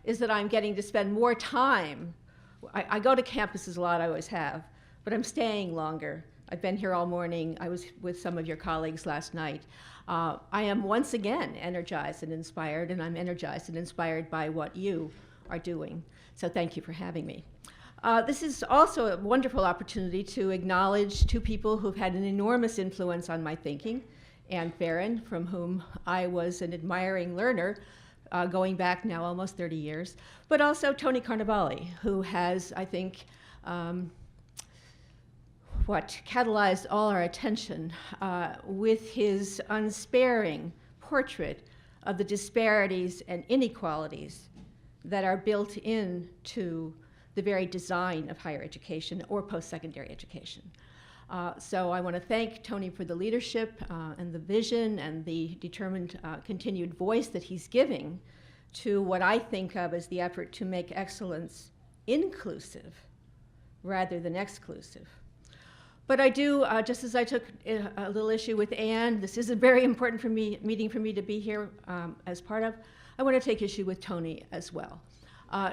is that I'm getting to spend more time. I go to campuses a lot, I always have, but I'm staying longer. I've been here all morning. I was with some of your colleagues last night. I am once again energized and inspired, and I'm energized and inspired by what you are doing. So thank you for having me. This is also a wonderful opportunity to acknowledge two people who've had an enormous influence on my thinking. Anne Farren, from whom I was an admiring learner, going back now almost 30 years, but also Tony Carnevale, who has, I think, catalyzed all our attention with his unsparing portrait of the disparities and inequalities that are built into the very design of higher education or post-secondary education. So I want to thank Tony for the leadership and the vision and the determined continued voice that he's giving to what I think of as the effort to make excellence inclusive rather than exclusive. But I do, just as I took a little issue with Anne, this is a very important meeting for me to be here as part of. I want to take issue with Tony as well.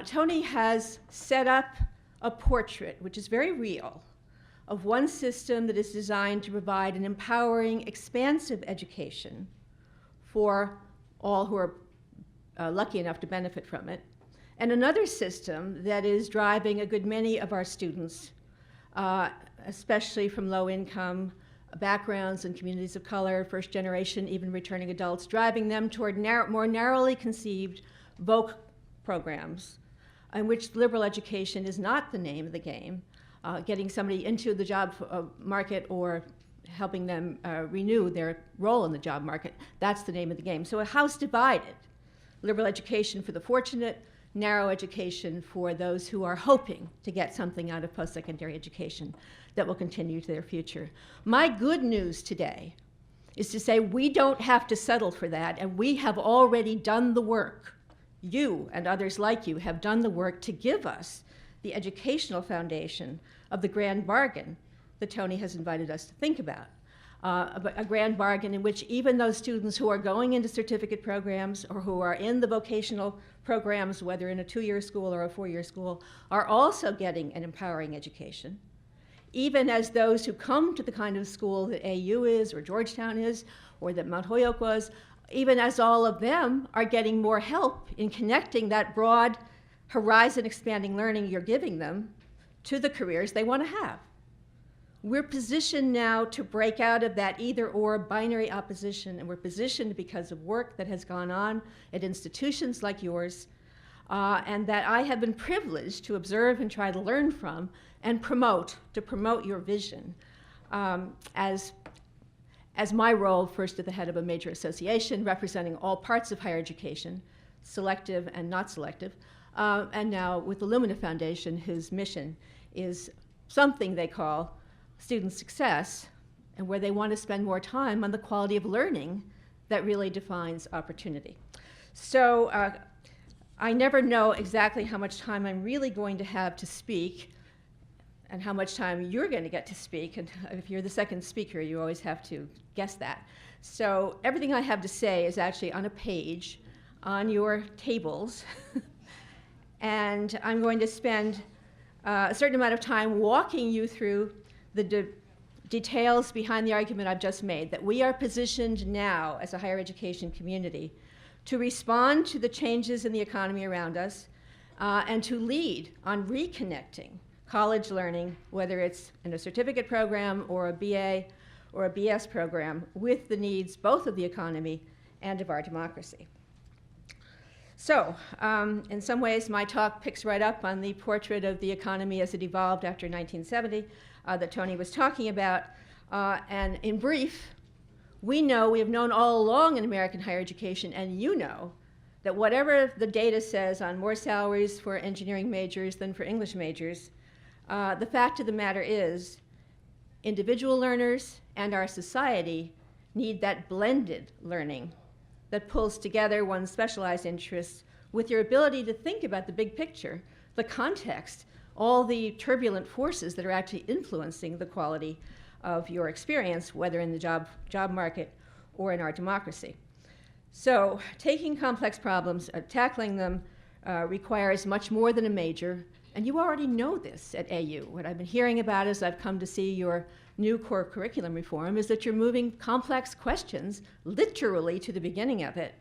Tony has set up a portrait, which is very real, of one system that is designed to provide an empowering, expansive education for all who are lucky enough to benefit from it, and another system that is driving a good many of our students, especially from low-income backgrounds and communities of color, first generation, even returning adults, driving them toward more narrowly conceived voc programs in which liberal education is not the name of the game, getting somebody into the job market or helping them renew their role in the job market. That's the name of the game. So a house divided, liberal education for the fortunate, narrow education for those who are hoping to get something out of post-secondary education that will continue to their future. My good news today is to say we don't have to settle for that, and we have already done the work. You and others like you have done the work to give us the educational foundation of the grand bargain that Tony has invited us to think about. A grand bargain in which even those students who are going into certificate programs or who are in the vocational programs, whether in a 2-year school or a 4-year school, are also getting an empowering education, even as those who come to the kind of school that AU is or Georgetown is or that Mount Holyoke was, even as all of them are getting more help in connecting that broad horizon expanding learning you're giving them to the careers they want to have. We're positioned now to break out of that either-or binary opposition, and we're positioned because of work that has gone on at institutions like yours, and that I have been privileged to observe and try to learn from and to promote your vision as my role, first at the head of a major association representing all parts of higher education, selective and not selective, and now with the Lumina Foundation, whose mission is something they call student success, and where they want to spend more time on the quality of learning that really defines opportunity. So I never know exactly how much time I'm really going to have to speak and how much time you're going to get to speak. And if you're the second speaker, you always have to guess that. So everything I have to say is actually on a page on your tables. And I'm going to spend a certain amount of time walking you through the details behind the argument I've just made, that we are positioned now as a higher education community to respond to the changes in the economy around us and to lead on reconnecting college learning, whether it's in a certificate program or a BA or a BS program, with the needs both of the economy and of our democracy. So, in some ways, my talk picks right up on the portrait of the economy as it evolved after 1970 that Tony was talking about. And in brief, we have known all along in American higher education, and you know, that whatever the data says on more salaries for engineering majors than for English majors, the fact of the matter is individual learners and our society need that blended learning that pulls together one's specialized interests with your ability to think about the big picture, the context, all the turbulent forces that are actually influencing the quality of your experience, whether in the job market or in our democracy. So taking complex problems, tackling them requires much more than a major, and you already know this at AU. What I've been hearing about as I've come to see your new core curriculum reform is that you're moving complex questions literally to the beginning of it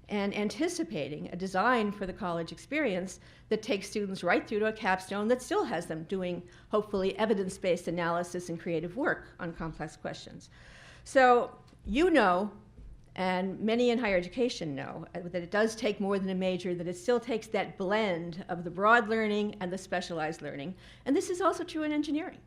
and anticipating a design for the college experience that takes students right through to a capstone that still has them doing, hopefully, evidence-based analysis and creative work on complex questions. So you know, and many in higher education know, that it does take more than a major, that it still takes that blend of the broad learning and the specialized learning. And this is also true in engineering.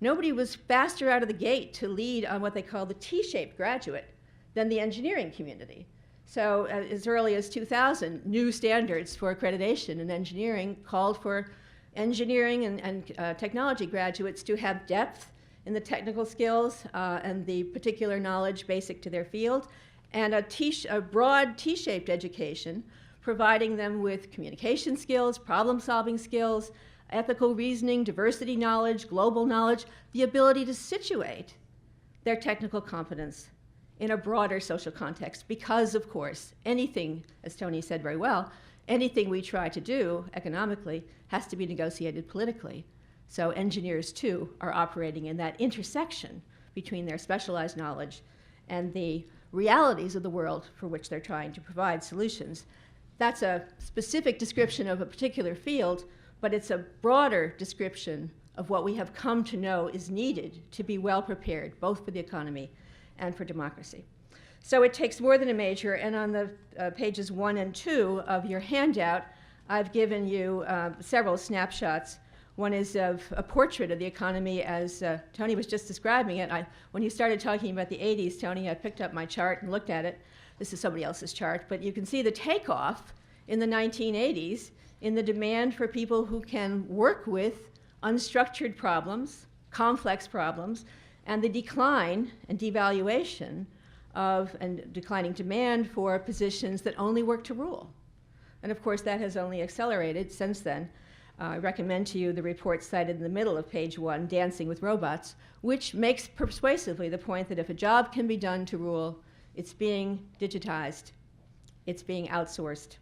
Nobody was faster out of the gate to lead on what they call the T-shaped graduate than the engineering community. So as early as 2000, new standards for accreditation in engineering called for engineering and technology graduates to have depth in the technical skills and the particular knowledge basic to their field, and a broad T-shaped education, providing them with communication skills, problem-solving skills, ethical reasoning, diversity knowledge, global knowledge, the ability to situate their technical competence in a broader social context. Because, of course, anything, as Tony said very well, anything we try to do economically has to be negotiated politically. So engineers, too, are operating in that intersection between their specialized knowledge and the realities of the world for which they're trying to provide solutions. That's a specific description of a particular field, but it's a broader description of what we have come to know is needed to be well prepared, both for the economy and for democracy. So it takes more than a major, and on the pages 1 and 2 of your handout, I've given you several snapshots. One is of a portrait of the economy as Tony was just describing it. When you started talking about the 80s, Tony, I picked up my chart and looked at it. This is somebody else's chart, but you can see the takeoff in the 1980s in the demand for people who can work with unstructured problems, complex problems, and the decline and devaluation of and declining demand for positions that only work to rule. And of course, that has only accelerated since then. I recommend to you the report cited in the middle of page 1, Dancing with Robots, which makes persuasively the point that if a job can be done to rule, it's being digitized, it's being outsourced.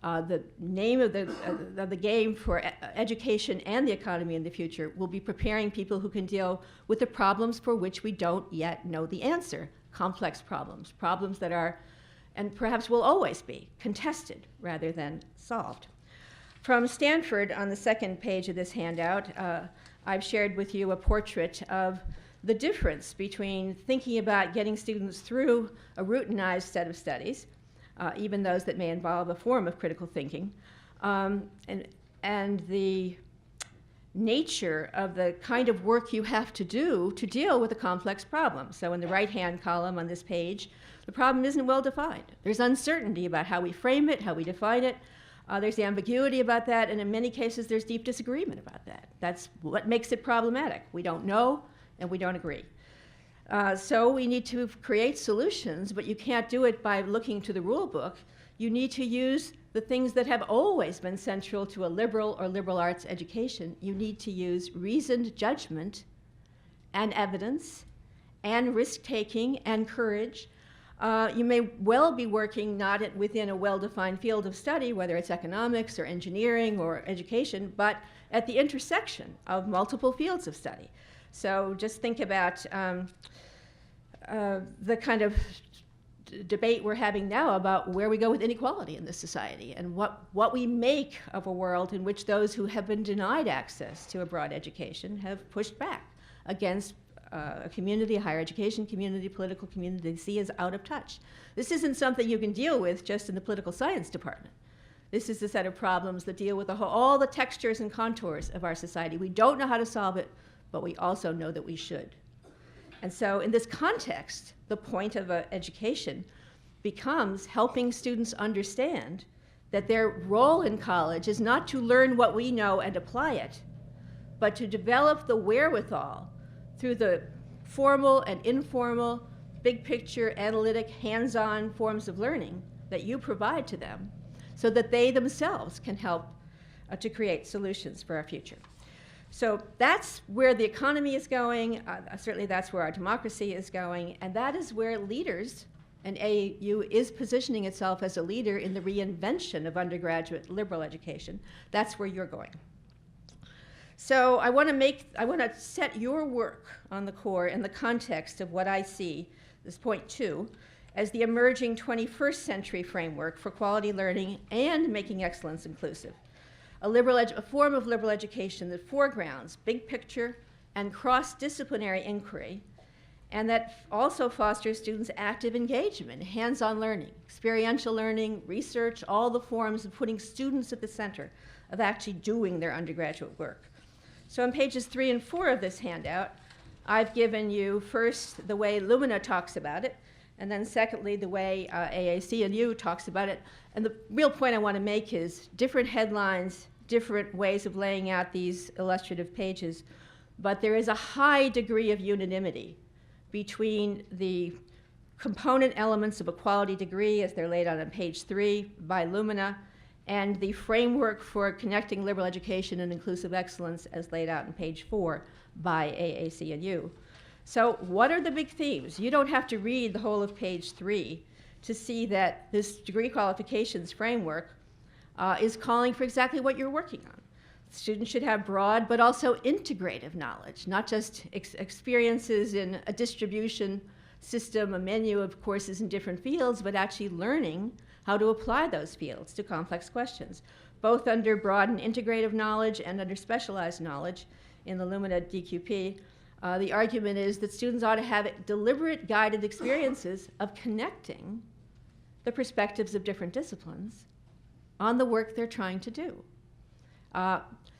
The name of the game for education and the economy in the future will be preparing people who can deal with the problems for which we don't yet know the answer. Complex problems, problems that are, and perhaps will always be, contested rather than solved. From Stanford, on the second page of this handout, I've shared with you a portrait of the difference between thinking about getting students through a routinized set of studies, even those that may involve a form of critical thinking, and the nature of the kind of work you have to do to deal with a complex problem. So in the right-hand column on this page, the problem isn't well defined. There's uncertainty about how we frame it, how we define it. There's ambiguity about that, and in many cases, there's deep disagreement about that. That's what makes it problematic. We don't know, and we don't agree. So we need to create solutions, but you can't do it by looking to the rule book. You need to use the things that have always been central to a liberal or liberal arts education. You need to use reasoned judgment and evidence and risk-taking and courage. You may well be working not within a well-defined field of study, whether it's economics or engineering or education, but at the intersection of multiple fields of study. So just think about the kind of debate we're having now about where we go with inequality in this society and what we make of a world in which those who have been denied access to a broad education have pushed back against a community, a higher education community, political community they see as out of touch. This isn't something you can deal with just in the political science department. This is a set of problems that deal with all the textures and contours of our society. We don't know how to solve it, but we also know that we should. And so in this context, the point of education becomes helping students understand that their role in college is not to learn what we know and apply it, but to develop the wherewithal through the formal and informal, big picture, analytic, hands-on forms of learning that you provide to them so that they themselves can help to create solutions for our future. So that's where the economy is going. Certainly that's where our democracy is going. And that is where leaders, and AAU is positioning itself as a leader in the reinvention of undergraduate liberal education. That's where you're going. So I want to set your work on the core in the context of what I see, this point 2, as the emerging 21st century framework for quality learning and making excellence inclusive. A form of liberal education that foregrounds big picture and cross-disciplinary inquiry, and that also fosters students' active engagement, hands-on learning, experiential learning, research, all the forms of putting students at the center of actually doing their undergraduate work. So on pages 3 and 4 of this handout, I've given you first the way Lumina talks about it, and then secondly, the way AAC&U talks about it. And the real point I want to make is different headlines, different ways of laying out these illustrative pages, but there is a high degree of unanimity between the component elements of a quality degree, as they're laid out on page 3 by Lumina, and the framework for connecting liberal education and inclusive excellence, as laid out on page 4 by AAC&U. So what are the big themes? You don't have to read the whole of page 3 to see that this degree qualifications framework is calling for exactly what you're working on. Students should have broad but also integrative knowledge, not just experiences in a distribution system, a menu of courses in different fields, but actually learning how to apply those fields to complex questions, both under broad and integrative knowledge and under specialized knowledge in the Lumina DQP. The argument is that students ought to have deliberate guided experiences of connecting the perspectives of different disciplines on the work they're trying to do.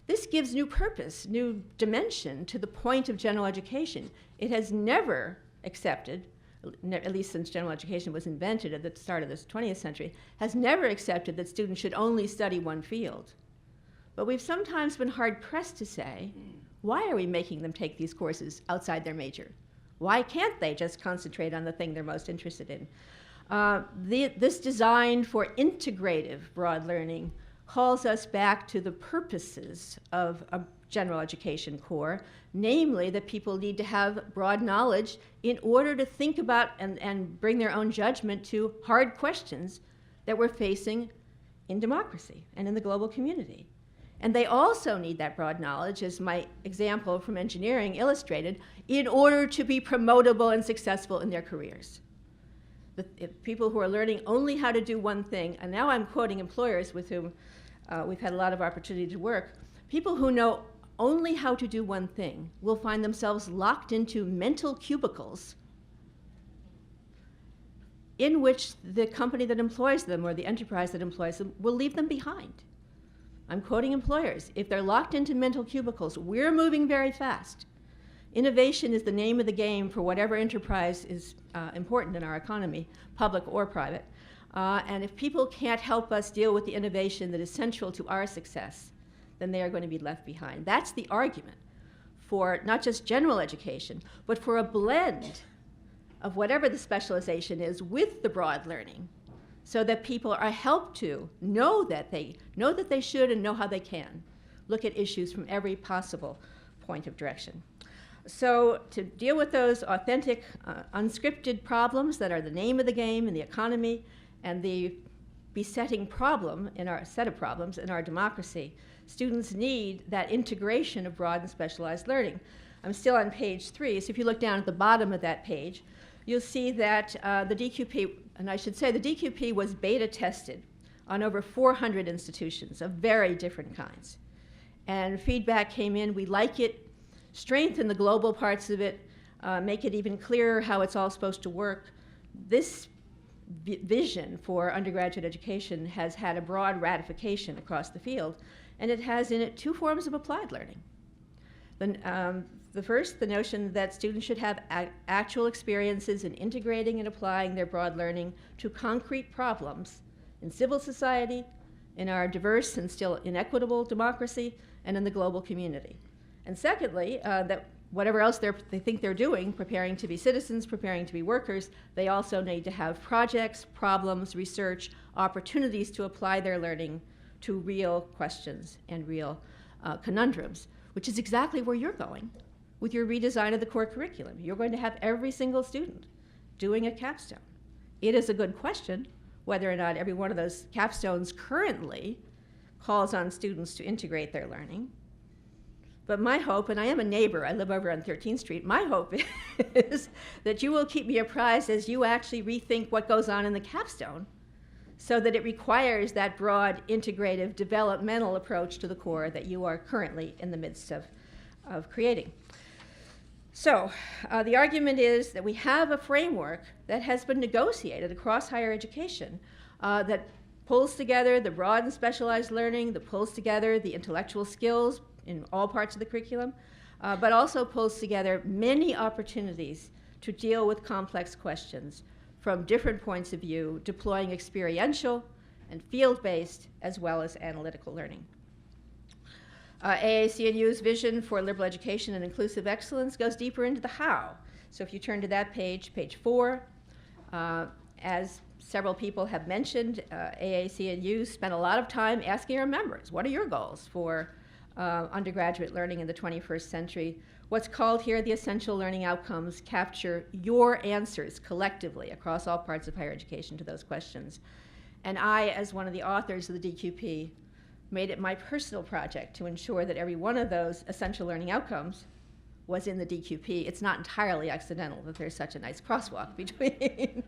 This gives new purpose, new dimension to the point of general education. It has never accepted, at least since general education was invented at the start of this 20th century, has never accepted that students should only study one field. But we've sometimes been hard-pressed to say, why are we making them take these courses outside their major? Why can't they just concentrate on the thing they're most interested in? This design for integrative broad learning calls us back to the purposes of a general education core, namely that people need to have broad knowledge in order to think about and bring their own judgment to hard questions that we're facing in democracy and in the global community. And they also need that broad knowledge, as my example from engineering illustrated, in order to be promotable and successful in their careers. People who are learning only how to do one thing, and now I'm quoting employers with whom we've had a lot of opportunity to work, people who know only how to do one thing will find themselves locked into mental cubicles in which the company that employs them or the enterprise that employs them will leave them behind. I'm quoting employers, if they're locked into mental cubicles, we're moving very fast. Innovation is the name of the game for whatever enterprise is important in our economy, public or private. And if people can't help us deal with the innovation that is central to our success, then they are going to be left behind. That's the argument for not just general education, but for a blend of whatever the specialization is with the broad learning, so that people are helped to know that they should and know how they can look at issues from every possible point of direction. So to deal with those authentic, unscripted problems that are the name of the game in the economy and the besetting problem in our set of problems in our democracy, students need that integration of broad and specialized learning. I'm still on page 3, so if you look down at the bottom of that page, you'll see that the DQP, and I should say the DQP was beta tested on over 400 institutions of very different kinds. And feedback came in, we like it, strengthen the global parts of it, make it even clearer how it's all supposed to work. This vision for undergraduate education has had a broad ratification across the field, and it has in it 2 forms of applied learning. The first, the notion that students should have actual experiences in integrating and applying their broad learning to concrete problems in civil society, in our diverse and still inequitable democracy, and in the global community. And secondly, that whatever else they think they're doing, preparing to be citizens, preparing to be workers, they also need to have projects, problems, research, opportunities to apply their learning to real questions and real conundrums, which is exactly where you're going with your redesign of the core curriculum. You're going to have every single student doing a capstone. It is a good question whether or not every one of those capstones currently calls on students to integrate their learning. But my hope, and I am a neighbor, I live over on 13th Street, my hope is that you will keep me apprised as you actually rethink what goes on in the capstone, so that it requires that broad, integrative, developmental approach to the core that you are currently in the midst of creating. So the argument is that we have a framework that has been negotiated across higher education that pulls together the broad and specialized learning, that pulls together the intellectual skills in all parts of the curriculum, but also pulls together many opportunities to deal with complex questions from different points of view, deploying experiential and field-based as well as analytical learning. AAC&U's vision for liberal education and inclusive excellence goes deeper into the how. So if you turn to that page, page 4, as several people have mentioned, AAC&U spent a lot of time asking our members, what are your goals for undergraduate learning in the 21st century? What's called here the essential learning outcomes capture your answers collectively across all parts of higher education to those questions. And I, as one of the authors of the DQP, made it my personal project to ensure that every one of those essential learning outcomes was in the DQP. It's not entirely accidental that there's such a nice crosswalk between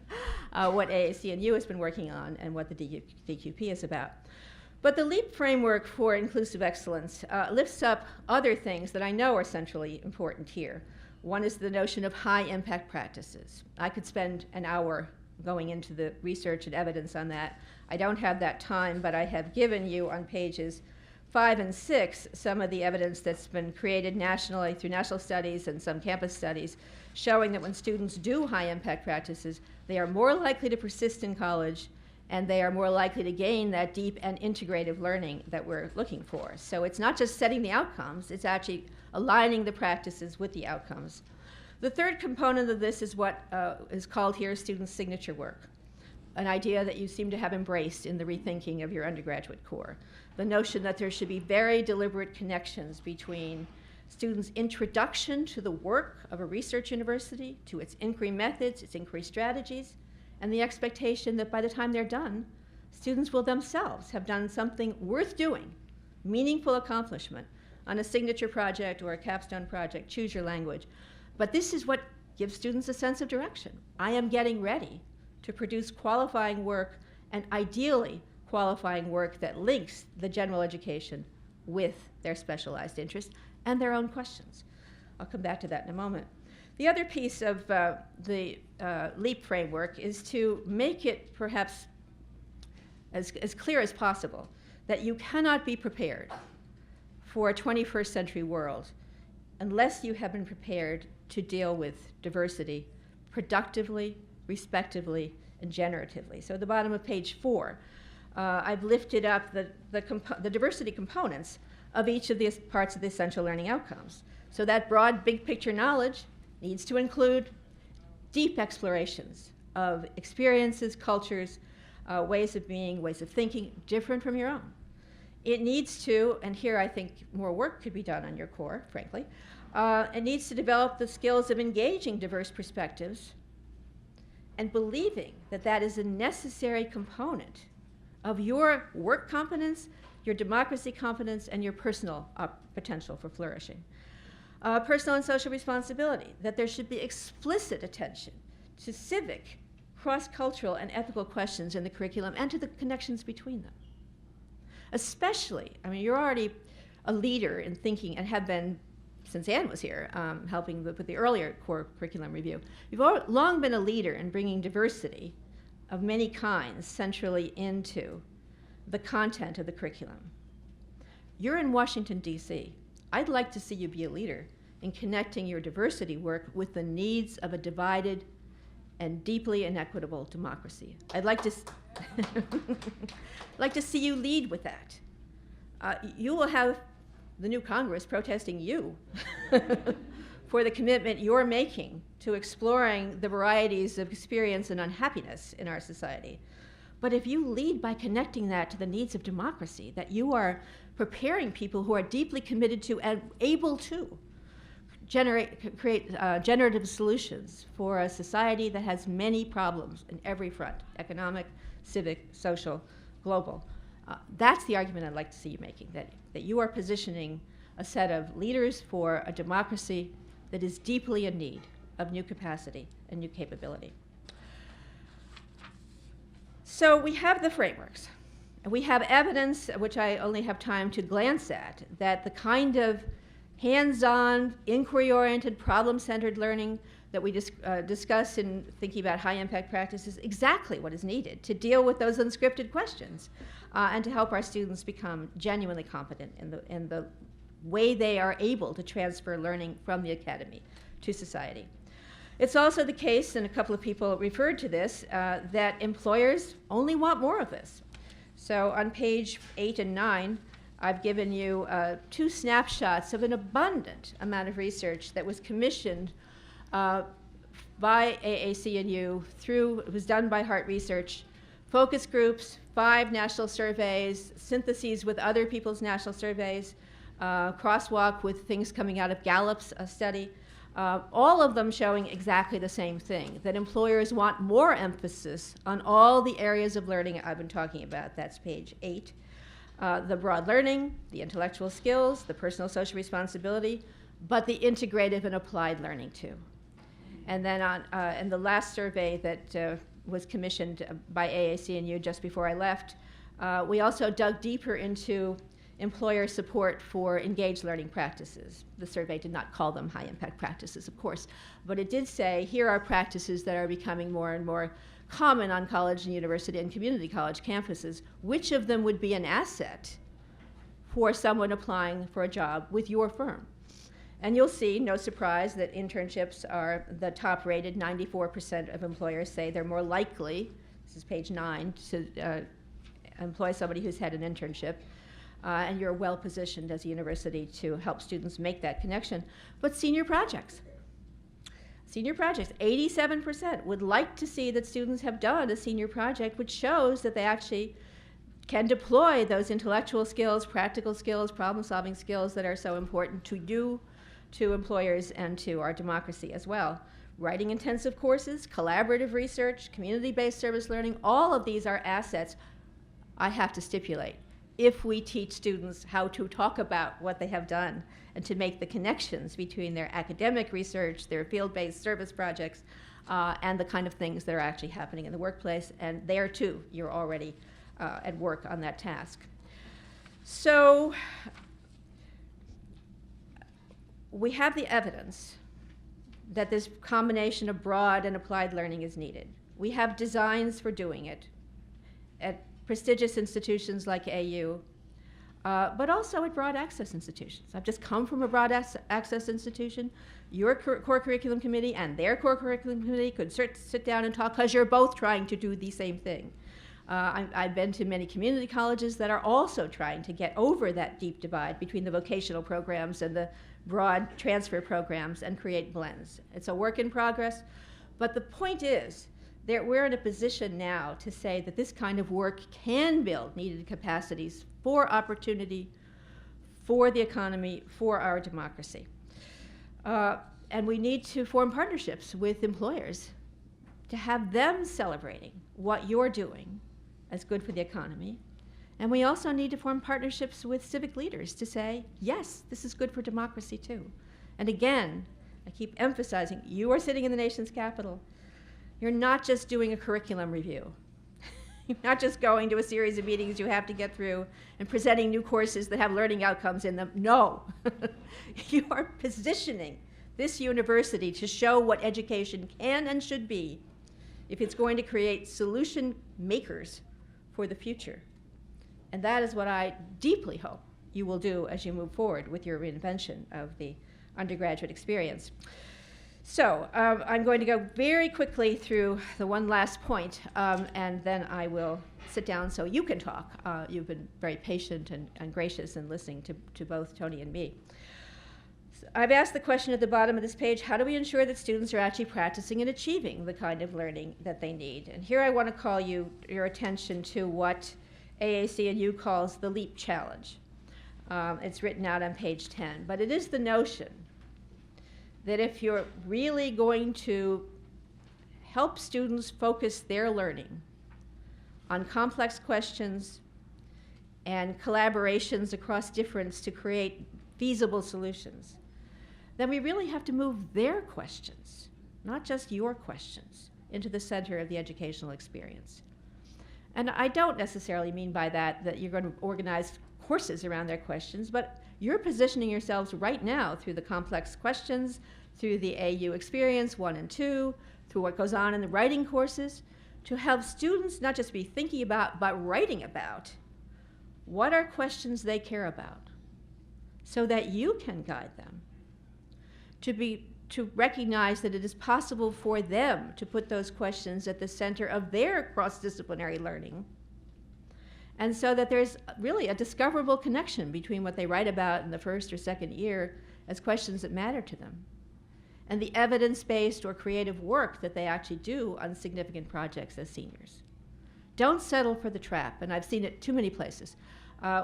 what AAC&U has been working on and what the DQP is about. But the LEAP framework for inclusive excellence lifts up other things that I know are centrally important here. One is the notion of high impact practices. I could spend an hour going into the research and evidence on that. I don't have that time, but I have given you on pages 5 and 6 some of the evidence that's been created nationally through national studies and some campus studies showing that when students do high impact practices, they are more likely to persist in college and they are more likely to gain that deep and integrative learning that we're looking for. So it's not just setting the outcomes, it's actually aligning the practices with the outcomes. The third component of this is what is called here student signature work, an idea that you seem to have embraced in the rethinking of your undergraduate core. The notion that there should be very deliberate connections between students' introduction to the work of a research university, to its inquiry methods, its inquiry strategies, and the expectation that by the time they're done, students will themselves have done something worth doing, meaningful accomplishment on a signature project or a capstone project, choose your language. But this is what gives students a sense of direction. I am getting ready to produce qualifying work, and ideally qualifying work that links the general education with their specialized interests and their own questions. I'll come back to that in a moment. The other piece of the LEAP framework is to make it perhaps as clear as possible that you cannot be prepared for a 21st century world unless you have been prepared to deal with diversity productively, respectively, and generatively. So at the bottom of page 4, I've lifted up the diversity components of each of the parts of the essential learning outcomes. So that broad big picture knowledge needs to include deep explorations of experiences, cultures, ways of being, ways of thinking, different from your own. It needs to, and here I think more work could be done on your core, frankly, it needs to develop the skills of engaging diverse perspectives and believing that that is a necessary component of your work competence, your democracy competence, and your personal potential for flourishing. Personal and social responsibility, that there should be explicit attention to civic, cross-cultural, and ethical questions in the curriculum and to the connections between them. Especially, I mean, you're already a leader in thinking and have been since Anne was here, helping with the earlier core curriculum review. You've long been a leader in bringing diversity of many kinds centrally into the content of the curriculum. You're in Washington, D.C. I'd like to see you be a leader in connecting your diversity work with the needs of a divided and deeply inequitable democracy. I'd like to, like to see you lead with that. You will have the new Congress protesting you for the commitment you're making to exploring the varieties of experience and unhappiness in our society. But if you lead by connecting that to the needs of democracy, that you are preparing people who are deeply committed to and able to create generative solutions for a society that has many problems in every front, economic, civic, social, global. That's the argument I'd like to see you making, that you are positioning a set of leaders for a democracy that is deeply in need of new capacity and new capability. So we have the frameworks. We have evidence, which I only have time to glance at, that the kind of hands-on, inquiry-oriented, problem-centered learning that we discuss in thinking about high-impact practices is exactly what is needed to deal with those unscripted questions and to help our students become genuinely competent in the way they are able to transfer learning from the academy to society. It's also the case, and a couple of people referred to this, that employers only want more of this. So on page 8 and 9, I've given you 2 snapshots of an abundant amount of research that was commissioned by AAC&U it was done by Hart Research, focus groups, 5 national surveys, syntheses with other people's national surveys, crosswalk with things coming out of Gallup's study, all of them showing exactly the same thing, that employers want more emphasis on all the areas of learning I've been talking about. That's page 8. The broad learning, the intellectual skills, the personal social responsibility, but the integrative and applied learning too. And then in the last survey that was commissioned by AAC&U just before I left, we also dug deeper into employer support for engaged learning practices. The survey did not call them high-impact practices, of course, but it did say, here are practices that are becoming more and more common on college and university and community college campuses. Which of them would be an asset for someone applying for a job with your firm? And you'll see, no surprise, that internships are the top-rated. 94% of employers say they're more likely, this is page 9, to employ somebody who's had an internship. And you're well positioned as a university to help students make that connection. But senior projects, 87% would like to see that students have done a senior project, which shows that they actually can deploy those intellectual skills, practical skills, problem-solving skills that are so important to you, to employers, and to our democracy as well. Writing intensive courses, collaborative research, community-based service learning, all of these are assets, I have to stipulate, if we teach students how to talk about what they have done and to make the connections between their academic research, their field-based service projects, and the kind of things that are actually happening in the workplace. And there, too, you're already at work on that task. So we have the evidence that this combination of broad and applied learning is needed. We have designs for doing it at prestigious institutions like AU but also at broad access institutions. I've just come from a broad access institution. Your core curriculum committee and their core curriculum committee could sit down and talk because you're both trying to do the same thing. I've been to many community colleges that are also trying to get over that deep divide between the vocational programs and the broad transfer programs and create blends. It's a work in progress, but the point is that we're in a position now to say that this kind of work can build needed capacities for opportunity, for the economy, for our democracy. And we need to form partnerships with employers to have them celebrating what you're doing as good for the economy. And we also need to form partnerships with civic leaders to say, yes, this is good for democracy too. And again, I keep emphasizing, you are sitting in the nation's capital. You're not just doing a curriculum review. You're not just going to a series of meetings you have to get through and presenting new courses that have learning outcomes in them. No. You are positioning this university to show what education can and should be if it's going to create solution makers for the future. And that is what I deeply hope you will do as you move forward with your reinvention of the undergraduate experience. So I'm going to go very quickly through the one last point, and then I will sit down so you can talk. You've been very patient and gracious in listening to both Tony and me. So I've asked the question at the bottom of this page, how do we ensure that students are actually practicing and achieving the kind of learning that they need? And here I want to call your attention to what AAC&U calls the LEAP challenge. It's written out on page 10, but it is the notion that if you're really going to help students focus their learning on complex questions and collaborations across difference to create feasible solutions, then we really have to move their questions, not just your questions, into the center of the educational experience. And I don't necessarily mean by that you're going to organize courses around their questions, but you're positioning yourselves right now through the complex questions, through the AU experience 1 and 2, through what goes on in the writing courses, to have students not just be thinking about, but writing about what are questions they care about, so that you can guide them to recognize that it is possible for them to put those questions at the center of their cross-disciplinary learning. And so that there's really a discoverable connection between what they write about in the first or second year as questions that matter to them, and the evidence-based or creative work that they actually do on significant projects as seniors. Don't settle for the trap, and I've seen it too many places,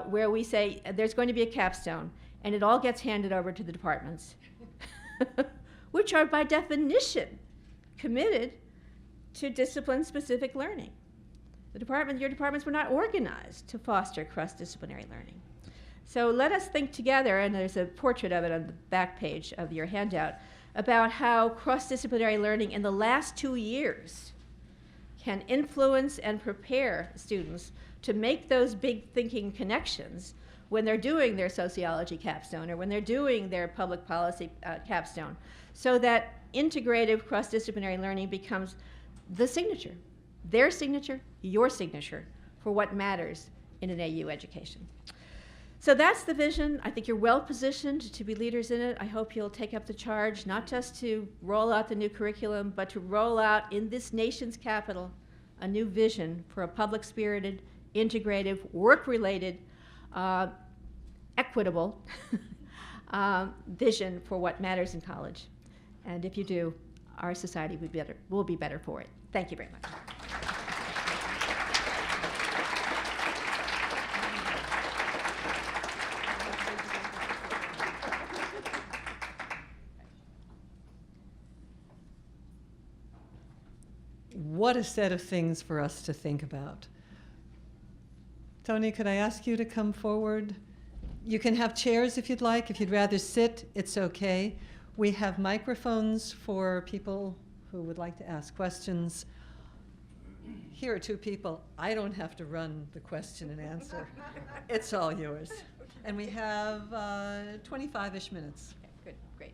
where we say there's going to be a capstone, and it all gets handed over to the departments, which are by definition committed to discipline-specific learning. Your departments were not organized to foster cross-disciplinary learning. So let us think together, and there's a portrait of it on the back page of your handout, about how cross-disciplinary learning in the last 2 years can influence and prepare students to make those big thinking connections when they're doing their sociology capstone or when they're doing their public policy capstone, so that integrative cross-disciplinary learning becomes the signature, their signature, your signature, for what matters in an AU education. So that's the vision. I think you're well positioned to be leaders in it. I hope you'll take up the charge, not just to roll out the new curriculum, but to roll out in this nation's capital a new vision for a public-spirited, integrative, work-related, equitable vision for what matters in college. And if you do, our society will be better for it. Thank you very much. What a set of things for us to think about. Tony, could I ask you to come forward? You can have chairs if you'd like. If you'd rather sit, it's okay. We have microphones for people who would like to ask questions. Here are 2 people. I don't have to run the question and answer. It's all yours. And we have 25-ish minutes. Okay, good, great.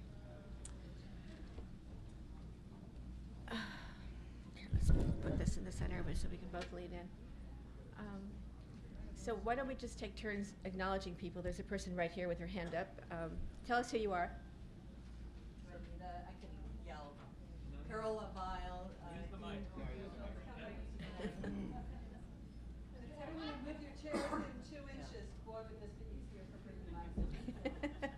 Here, let's put this in the center so we can both lean in. So why don't we just take turns acknowledging people? There's a person right here with her hand up. Tell us who you are. I can yell. Carol Avile. Use the mic. Everyone move your chairs in 2 inches. Boy, would this be easier for bringing mics.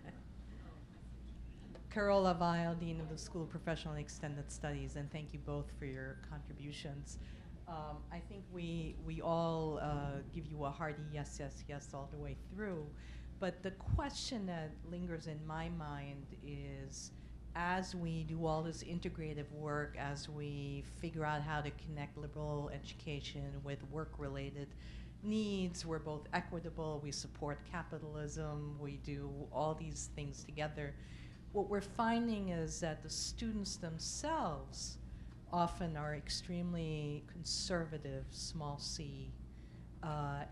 Carol Avile, Dean of the School of Professional and Extended Studies, and thank you both for your contributions. I think we all give you a hearty yes, yes, yes all the way through. But the question that lingers in my mind is, as we do all this integrative work, as we figure out how to connect liberal education with work-related needs, we're both equitable, we support capitalism, we do all these things together. What we're finding is that the students themselves often are extremely conservative, small c,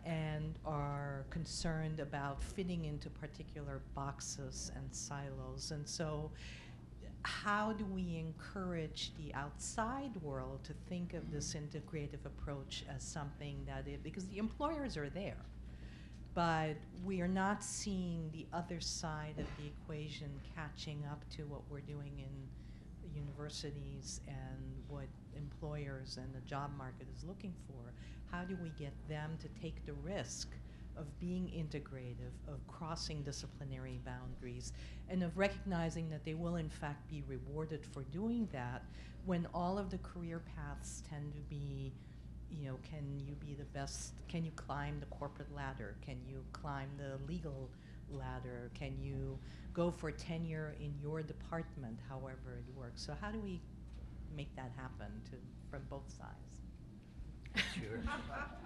and are concerned about fitting into particular boxes and silos. And so how do we encourage the outside world to think of this integrative approach as something that because the employers are there, but we are not seeing the other side of the equation catching up to what we're doing in the universities and what employers and the job market is looking for. How do we get them to take the risk of being integrative, of crossing disciplinary boundaries, and of recognizing that they will in fact be rewarded for doing that when all of the career paths tend to be, you know, can you be the best, can you climb the corporate ladder, can you climb the legal ladder, can you go for tenure in your department, however it works. So how do we make that happen from both sides? Sure.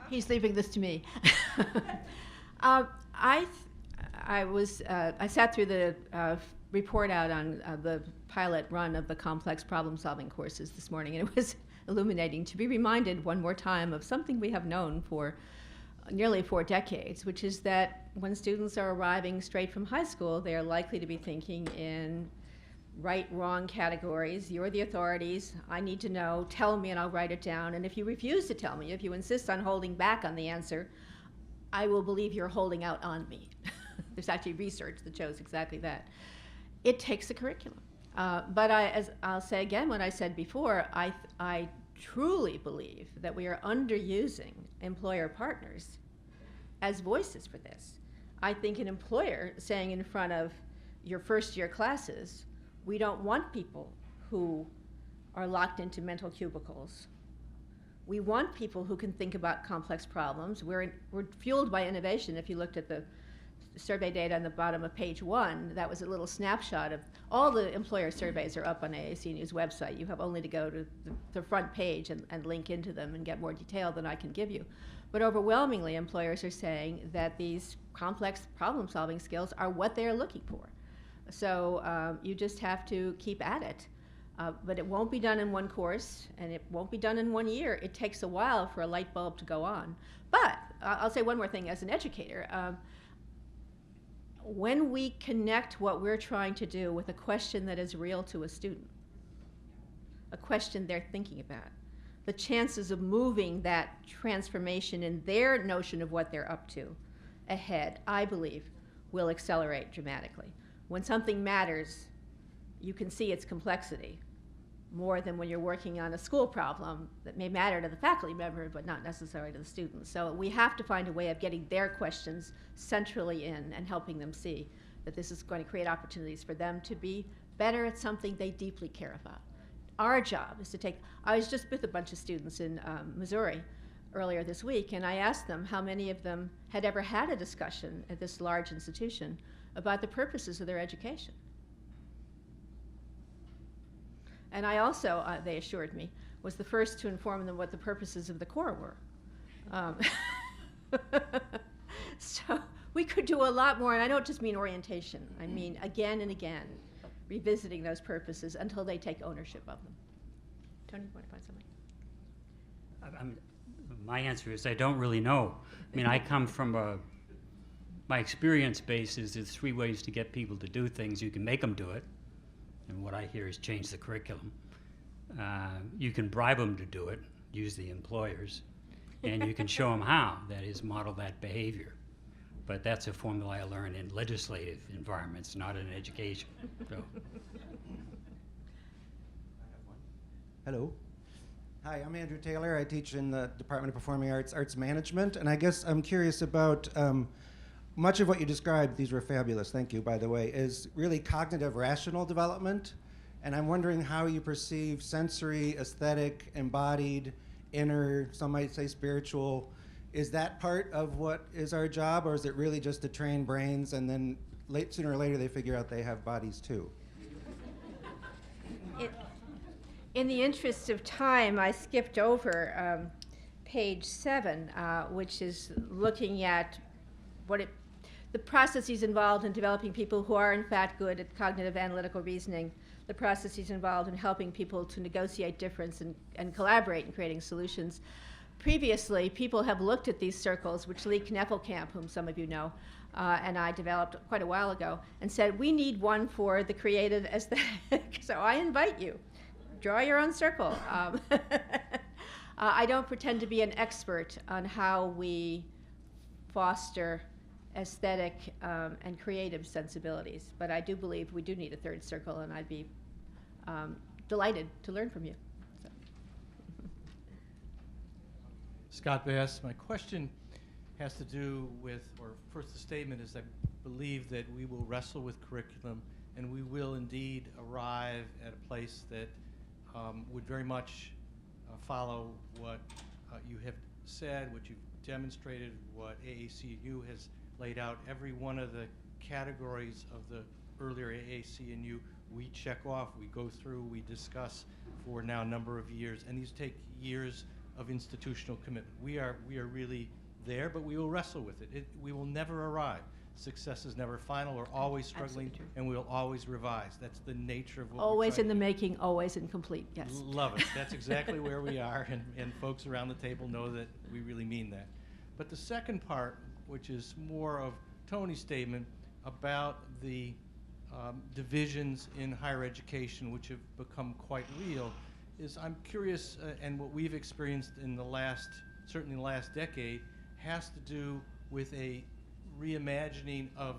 He's leaving this to me. I sat through the report out on the pilot run of the complex problem-solving courses this morning, and it was illuminating to be reminded one more time of something we have known for nearly 4 decades, which is that when students are arriving straight from high school, they are likely to be thinking in right, wrong categories. You're the authorities. I need to know. Tell me and I'll write it down. And if you refuse to tell me, if you insist on holding back on the answer, I will believe you're holding out on me. There's actually research that shows exactly that. It takes a curriculum. But as I'll say again what I said before, I truly believe that we are underusing employer partners as voices for this. I think an employer saying in front of your first-year classes, we don't want people who are locked into mental cubicles. We want people who can think about complex problems. We're fueled by innovation. If you looked at the survey data on the bottom of page 1, that was a little snapshot of all the employer surveys are up on AAC News website. You have only to go to the front page and link into them and get more detail than I can give you. But overwhelmingly, employers are saying that these complex problem-solving skills are what they are looking for. So you just have to keep at it. But it won't be done in one course, and it won't be done in 1 year. It takes a while for a light bulb to go on. But I'll say one more thing as an educator. When we connect what we're trying to do with a question that is real to a student, a question they're thinking about, the chances of moving that transformation in their notion of what they're up to ahead, I believe, will accelerate dramatically. When something matters, you can see its complexity more than when you're working on a school problem that may matter to the faculty member but not necessarily to the students. So we have to find a way of getting their questions centrally in and helping them see that this is going to create opportunities for them to be better at something they deeply care about. Our job is to take, I was just with a bunch of students in Missouri earlier this week, and I asked them how many of them had ever had a discussion at this large institution about the purposes of their education. And I also, they assured me, was the first to inform them what the purposes of the Corps were. So we could do a lot more, and I don't just mean orientation. I mean again and again, revisiting those purposes until they take ownership of them. Tony, you want to find something? My answer is I don't really know. I mean, I come from my experience base is there's 3 ways to get people to do things. You can make them do it, and what I hear is change the curriculum. You can bribe them to do it, use the employers, And you can show them how, that is, model that behavior. But that's a formula I learned in legislative environments, not in education. So. Hello. Hi, I'm Andrew Taylor. I teach in the Department of Performing Arts, Arts Management, and I guess I'm curious about much of what you described, these were fabulous, thank you, by the way, is really cognitive rational development, and I'm wondering how you perceive sensory, aesthetic, embodied, inner, some might say spiritual. Is that part of what is our job, or is it really just to train brains and then sooner or later they figure out they have bodies too? In the interest of time, I skipped over page 7, which is looking at the processes involved in developing people who are in fact good at cognitive analytical reasoning, the processes involved in helping people to negotiate difference and collaborate in creating solutions. Previously, people have looked at these circles, which Lee Kneffelkamp, whom some of you know, and I developed quite a while ago, and said, we need one for the creative aesthetic. So I invite you. Draw your own circle. I don't pretend to be an expert on how we foster aesthetic and creative sensibilities, but I do believe we do need a third circle, and I'd be delighted to learn from you. So. Scott Bass, my question has to do with, or first the statement is I believe that we will wrestle with curriculum and we will indeed arrive at a place that would very much follow what you have said, what you've demonstrated, what AAC&U has laid out. Every one of the categories of the earlier AAC&U we check off, we go through, we discuss for now a number of years, and these take years of institutional commitment. We are really there, but we will wrestle with it. We will never arrive. Success is never final. We're always struggling, and we'll always revise. That's the nature of what always we're trying in the to do. making, always incomplete, yes. Love it. That's exactly where we are, and folks around the table know that we really mean that. But the second part, which is more of Tony's statement about the divisions in higher education, which have become quite real, is I'm curious, and what we've experienced in certainly the last decade, has to do with a reimagining of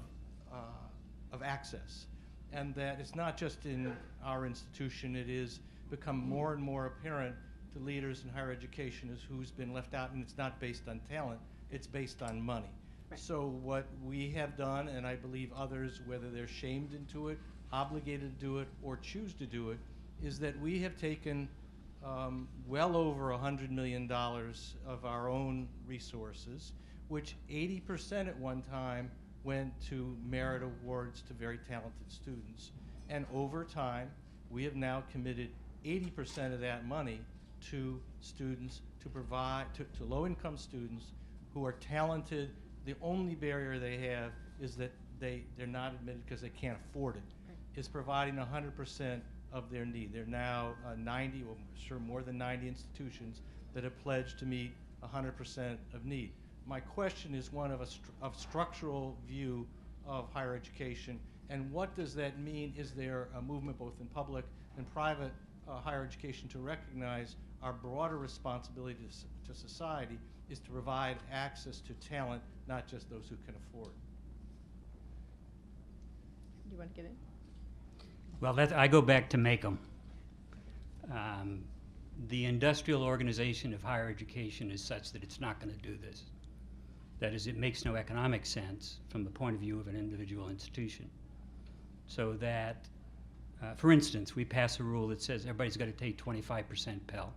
access, and that it's not just in our institution. It is become more and more apparent to leaders in higher education as who's been left out, and it's not based on talent, it's based on money. Right. So what we have done, and I believe others, whether they're shamed into it, obligated to do it, or choose to do it, is that we have taken well over $100 million of our own resources, which 80% at one time went to merit awards to very talented students. And over time, we have now committed 80% of that money to students, to provide, to low-income students who are talented. The only barrier they have is that they're not admitted because they can't afford it. Right. Is providing 100% of their need. There are now 90, well, sure more than 90 institutions that have pledged to meet 100% of need. My question is one of a structural view of higher education, and what does that mean? Is there a movement both in public and private higher education to recognize our broader responsibility to society is to provide access to talent, not just those who can afford? Do you want to get in? Well, I go back to Macomb. The industrial organization of higher education is such that it's not going to do this. That is, it makes no economic sense from the point of view of an individual institution. So that, for instance, we pass a rule that says everybody's got to take 25% Pell.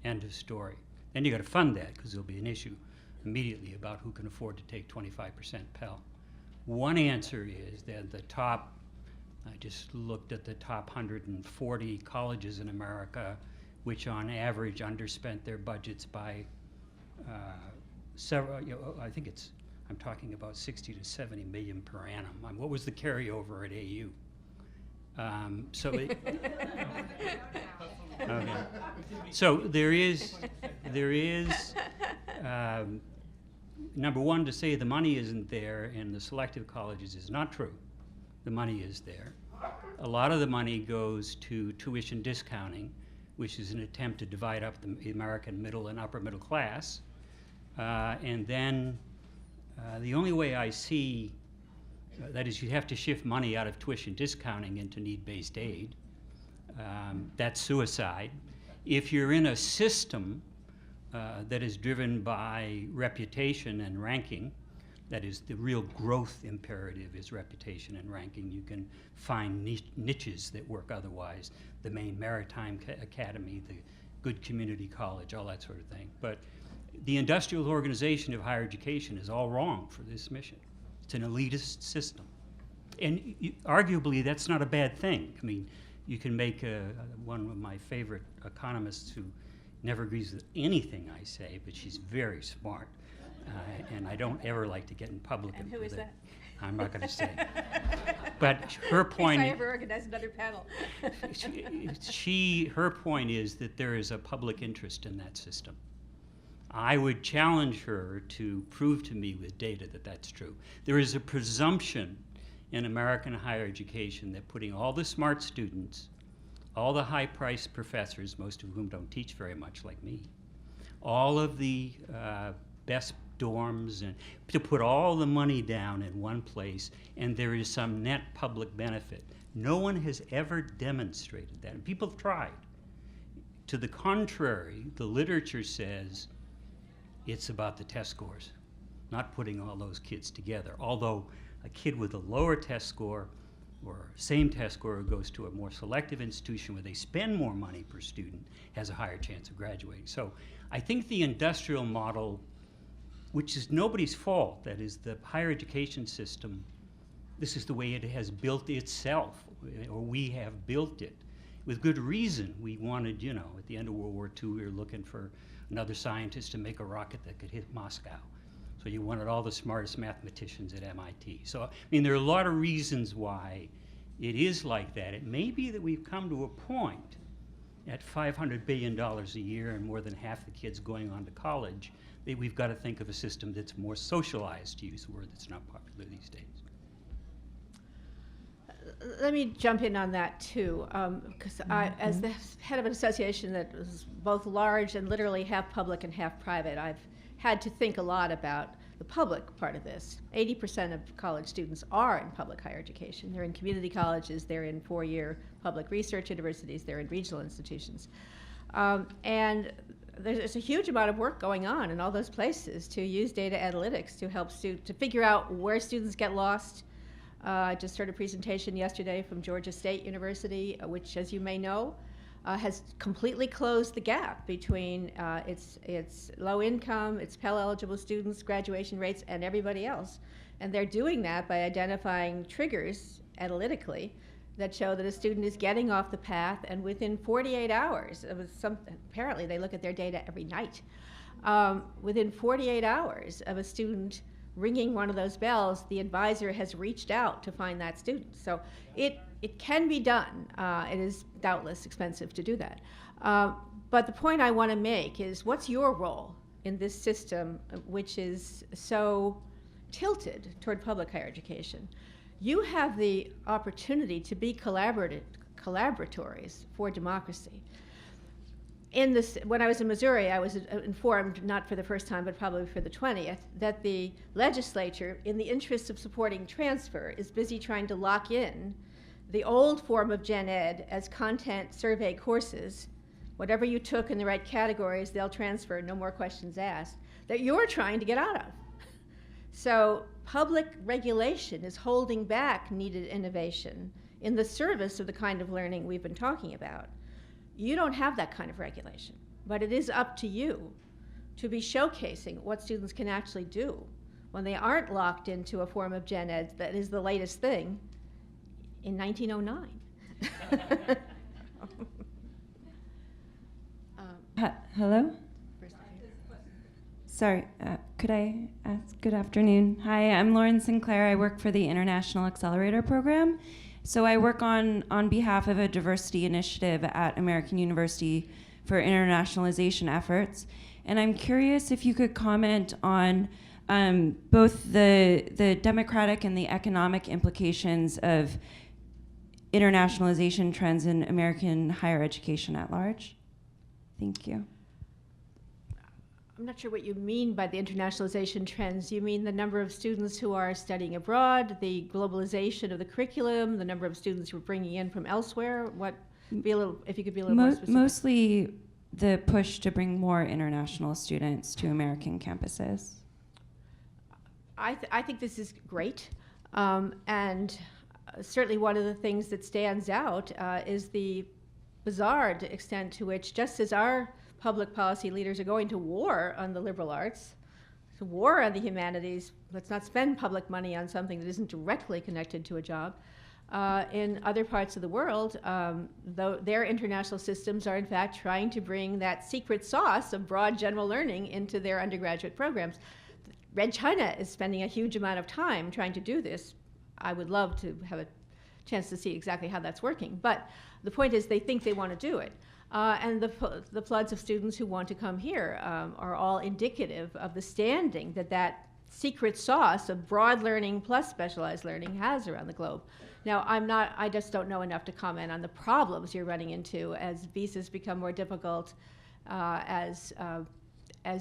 End of story. Then you got to fund that, because there'll be an issue immediately about who can afford to take 25% Pell. One answer is that I just looked at the top 140 colleges in America, which on average underspent their budgets by several, I think I'm talking about 60 to 70 million per annum. What was the carryover at AU? Okay. So there is number one, to say the money isn't there in the selective colleges is not true. The money is there. A lot of the money goes to tuition discounting, which is an attempt to divide up the American middle and upper middle class. And then the only way I see, that is, you have to shift money out of tuition discounting into need-based aid. That's suicide. If you're in a system that is driven by reputation and ranking, that is, the real growth imperative is reputation and ranking. You can find niches that work otherwise, the Maine Maritime Academy, the good community college, all that sort of thing. But the industrial organization of higher education is all wrong for this mission. It's an elitist system. And arguably, that's not a bad thing. I mean, you can make one of my favorite economists who never agrees with anything I say, but she's very smart. And I don't ever like to get in public. And who is that? I'm not going to say. But her point. In case I ever organize another panel. Her point is that there is a public interest in that system. I would challenge her to prove to me with data that that's true. There is a presumption in American higher education that putting all the smart students, all the high-priced professors, most of whom don't teach very much like me, all of the best dorms, and to put all the money down in one place, and there is some net public benefit. No one has ever demonstrated that, and people have tried. To the contrary, the literature says it's about the test scores, not putting all those kids together. Although a kid with a lower test score or same test score who goes to a more selective institution where they spend more money per student has a higher chance of graduating. So I think the industrial model, which is nobody's fault, that is the higher education system, this is the way it has built itself, or we have built it. With good reason. We wanted, at the end of World War II, we were looking for another scientist to make a rocket that could hit Moscow. So you wanted all the smartest mathematicians at MIT. So, I mean, there are a lot of reasons why it is like that. It may be that we've come to a point at $500 billion a year and more than half the kids going on to college that we've got to think of a system that's more socialized, to use a word that's not popular these days. Let me jump in on that too, because as the head of an association that was both large and literally half public and half private, I've had to think a lot about the public part of this. 80% of college students are in public higher education. They're in community colleges, they're in four-year public research universities, they're in regional institutions. And there's a huge amount of work going on in all those places to use data analytics to help to figure out where students get lost. I just heard a presentation yesterday from Georgia State University, which, as you may know, has completely closed the gap between its low income, its Pell eligible students, graduation rates, and everybody else. And they're doing that by identifying triggers analytically that show that a student is getting off the path, and within 48 hours, apparently they look at their data every night, within 48 hours of a student ringing one of those bells, the advisor has reached out to find that student. So it can be done. It is doubtless expensive to do that. But the point I want to make is, what's your role in this system which is so tilted toward public higher education? You have the opportunity to be collaboratories for democracy. When I was in Missouri, I was informed, not for the first time, but probably for the 20th, that the legislature, in the interest of supporting transfer, is busy trying to lock in the old form of gen ed as content survey courses. Whatever you took in the right categories, they'll transfer, no more questions asked, that you're trying to get out of. So public regulation is holding back needed innovation in the service of the kind of learning we've been talking about. You don't have that kind of regulation, but it is up to you to be showcasing what students can actually do when they aren't locked into a form of gen ed that is the latest thing in 1909. Hello? Sorry, could I ask? Good afternoon. Hi, I'm Lauren Sinclair. I work for the International Accelerator Program. So I work on behalf of a diversity initiative at American University for internationalization efforts. And I'm curious if you could comment on both the democratic and the economic implications of internationalization trends in American higher education at large. Thank you. I'm not sure what you mean by the internationalization trends. You mean the number of students who are studying abroad, the globalization of the curriculum, the number of students who are bringing in from elsewhere? What? If you could be a little more specific. Mostly the push to bring more international students to American campuses. I think this is great, and certainly one of the things that stands out is the bizarre extent to which, just as our public policy leaders are going to war on the liberal arts, to war on the humanities, let's not spend public money on something that isn't directly connected to a job. In other parts of the world, though their international systems are in fact trying to bring that secret sauce of broad general learning into their undergraduate programs. Red China is spending a huge amount of time trying to do this. I would love to have a chance to see exactly how that's working. But the point is they think they want to do it. And the floods of students who want to come here are all indicative of the standing that secret sauce of broad learning plus specialized learning has around the globe. Now, I just don't know enough to comment on the problems you're running into as visas become more difficult, as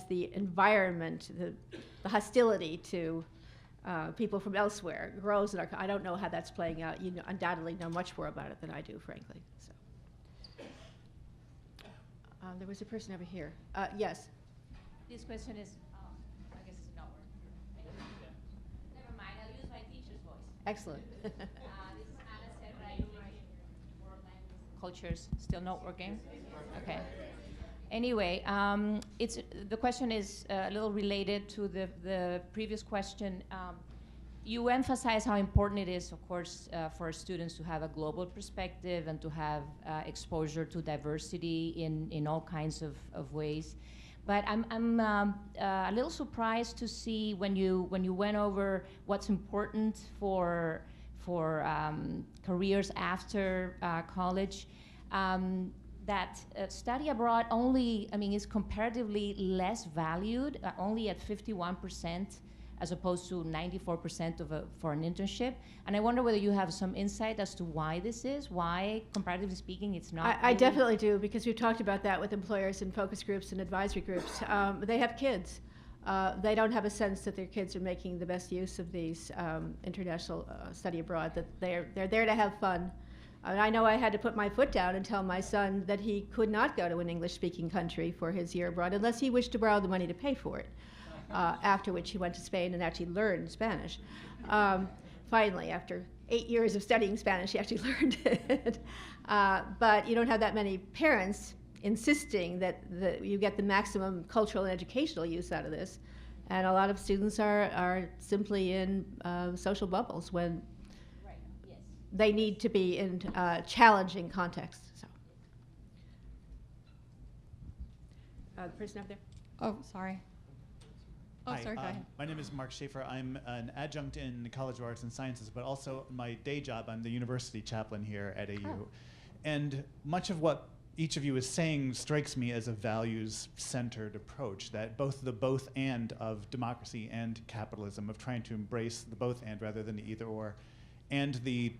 the environment, the hostility to people from elsewhere grows. I don't know how that's playing out. You undoubtedly know much more about it than I do, frankly. So. There was a person over here. Yes. This question is, I guess it's not working. Never mind, I'll use my teacher's voice. Excellent. This is Anna Serra. World language cultures still not working? Okay. Anyway, the question is a little related to the previous question. You emphasize how important it is, of course, for students to have a global perspective and to have exposure to diversity in all kinds of ways. But I'm a little surprised to see when you went over what's important for careers after college. That study abroad is comparatively less valued, only at 51%, as opposed to 94% for an internship. And I wonder whether you have some insight as to why this is, why, comparatively speaking, it's not. I definitely do, because we've talked about that with employers in focus groups and advisory groups. They have kids. They don't have a sense that their kids are making the best use of these international study abroad, that they're there to have fun. And I know I had to put my foot down and tell my son that he could not go to an English-speaking country for his year abroad unless he wished to borrow the money to pay for it, after which he went to Spain and actually learned Spanish. Finally, after 8 years of studying Spanish, he actually learned it. But you don't have that many parents insisting that you get the maximum cultural and educational use out of this. And a lot of students are simply in social bubbles when they need to be in challenging contexts. So, the person up there. Oh, sorry. Oh, Hi, sorry, go ahead. my name is Mark Schaefer. I'm an adjunct in the College of Arts and Sciences, but also my day job, I'm the university chaplain here at AU. Oh. And much of what each of you is saying strikes me as a values-centered approach, that the both and of democracy and capitalism, of trying to embrace the both and rather than the either or, and the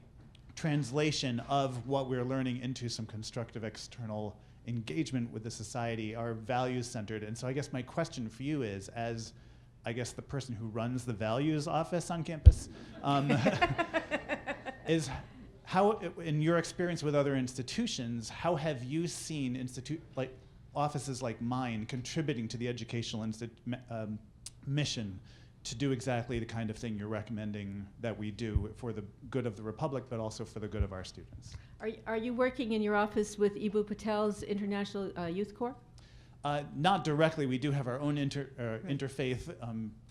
translation of what we're learning into some constructive external engagement with the society are values-centered. And so I guess my question for you is, as I guess the person who runs the values office on campus, is how, in your experience with other institutions, how have you seen offices like mine contributing to the educational mission to do exactly the kind of thing you're recommending that we do for the good of the Republic, but also for the good of our students? Are you working in your office with Ibu Patel's International Youth Corps? Not directly. We do have our own interfaith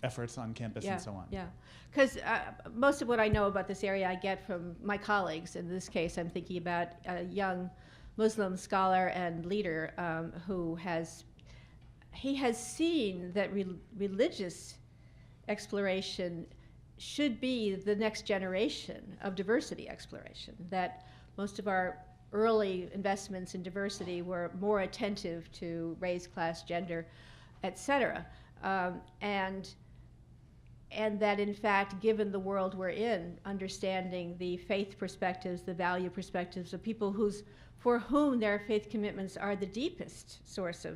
efforts on campus and so on. Yeah, because most of what I know about this area I get from my colleagues. In this case, I'm thinking about a young Muslim scholar and leader who has seen that religious exploration should be the next generation of diversity exploration, that most of our early investments in diversity were more attentive to race, class, gender, et cetera. And that, in fact, given the world we're in, understanding the faith perspectives, the value perspectives of people for whom their faith commitments are the deepest source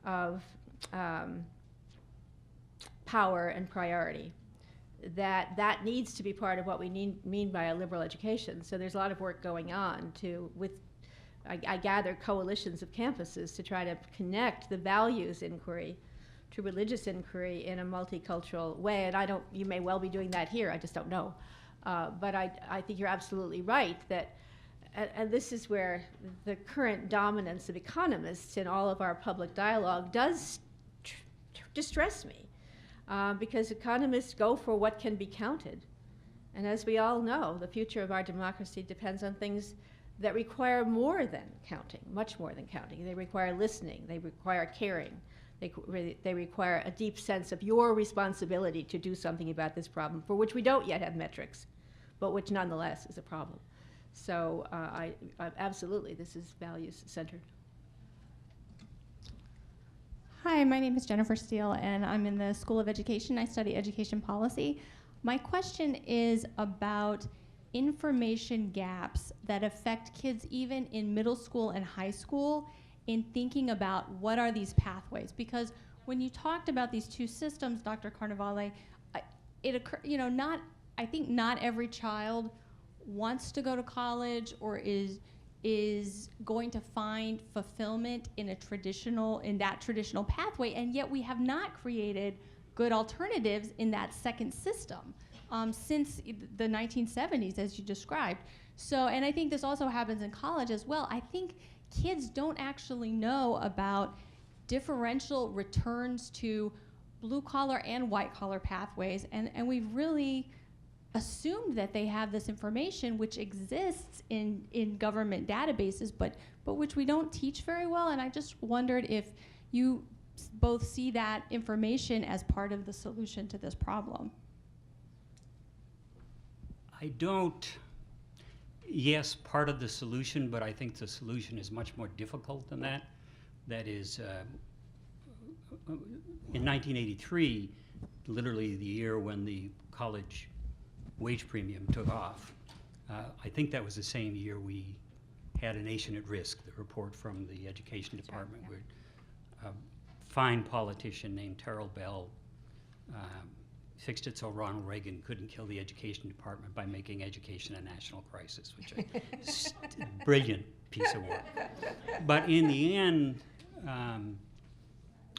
of power and priority. That needs to be part of what we mean by a liberal education. So there's a lot of work going on I gather, coalitions of campuses to try to connect the values inquiry to religious inquiry in a multicultural way. And you may well be doing that here, I just don't know. But I think you're absolutely right that, and this is where the current dominance of economists in all of our public dialogue does distress me. Because economists go for what can be counted. And as we all know, the future of our democracy depends on things that require more than counting, much more than counting. They require listening, they require caring, they require a deep sense of your responsibility to do something about this problem, for which we don't yet have metrics, but which nonetheless is a problem. So absolutely, this is values-centered. Hi, my name is Jennifer Steele, and I'm in the School of Education. I study education policy. My question is about information gaps that affect kids even in middle school and high school in thinking about what are these pathways. Because when you talked about these two systems, Dr. Carnevale, I think not every child wants to go to college or is going to find fulfillment in that traditional pathway, and yet we have not created good alternatives in that second system since the 1970s, as you described. So, and I think this also happens in college as well. I think kids don't actually know about differential returns to blue collar and white collar pathways, and we've really assumed that they have this information which exists in government databases, but which we don't teach very well. And I just wondered if you both see that information as part of the solution to this problem. I don't. Yes, part of the solution, but I think the solution is much more difficult than that. That is, in 1983, literally the year when the college wage premium took off, I think that was the same year we had A Nation at Risk, the report from the Education Department, where a fine politician named Terrell Bell fixed it so Ronald Reagan couldn't kill the Education Department by making education a national crisis, which is a brilliant piece of work. But in the end,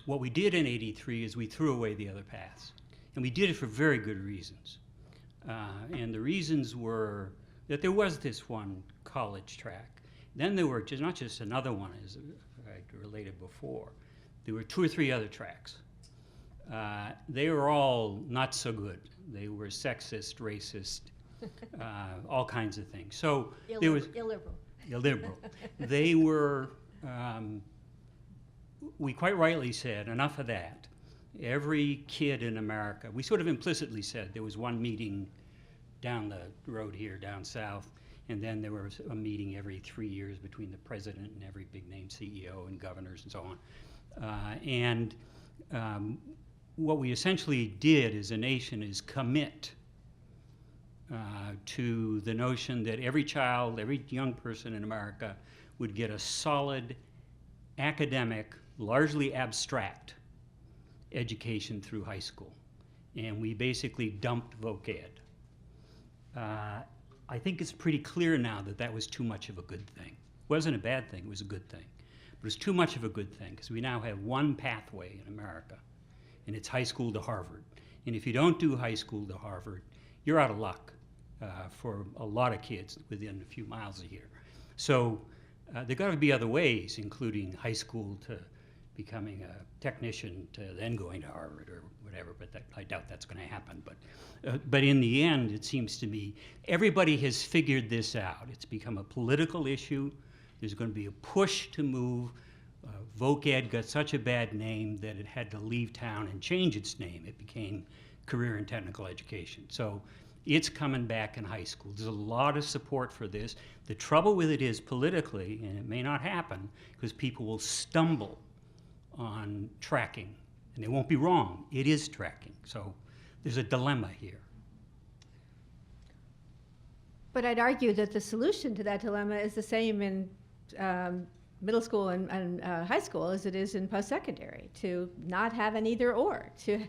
what we did in '83 is we threw away the other paths. And we did it for very good reasons. And the reasons were that there was this one college track. Then there were not just another one, as I related before. There were 2 or 3 other tracks. They were all not so good. They were sexist, racist, all kinds of things. So there was illiberal. They were. We quite rightly said, enough of that. Every kid in America, we sort of implicitly said there was one meeting down the road here, down south, and then there was a meeting every 3 years between the president and every big name CEO and governors and so on. What we essentially did as a nation is commit to the notion that every child, every young person in America would get a solid academic, largely abstract education through high school. And we basically dumped voc ed. I think it's pretty clear now that that was too much of a good thing. It wasn't a bad thing, it was a good thing. But it was too much of a good thing because we now have one pathway in America, and it's high school to Harvard. And if you don't do high school to Harvard, you're out of luck for a lot of kids within a few miles of here. So there got to be other ways, including high school to becoming a technician to then going to Harvard or whatever, but I doubt that's going to happen. But in the end, it seems to me, everybody has figured this out. It's become a political issue. There's going to be a push to move. Voc ed got such a bad name that it had to leave town and change its name. It became career and technical education. So it's coming back in high school. There's a lot of support for this. The trouble with it is politically, and it may not happen, because people will stumble on tracking, and they won't be wrong. It is tracking. So there's a dilemma here. But I'd argue that the solution to that dilemma is the same in middle school and high school as it is in post-secondary, to not have an either or, to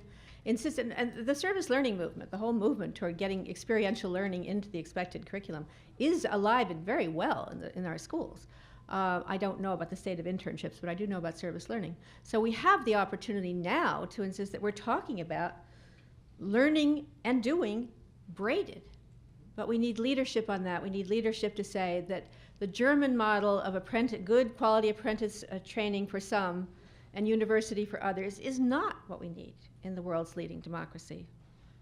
insist, and the service learning movement, the whole movement toward getting experiential learning into the expected curriculum is alive and very well in our schools. I don't know about the state of internships, but I do know about service learning. So we have the opportunity now to insist that we're talking about learning and doing braided. But we need leadership on that. We need leadership to say that the German model of good quality apprentice training for some and university for others is not what we need in the world's leading democracy.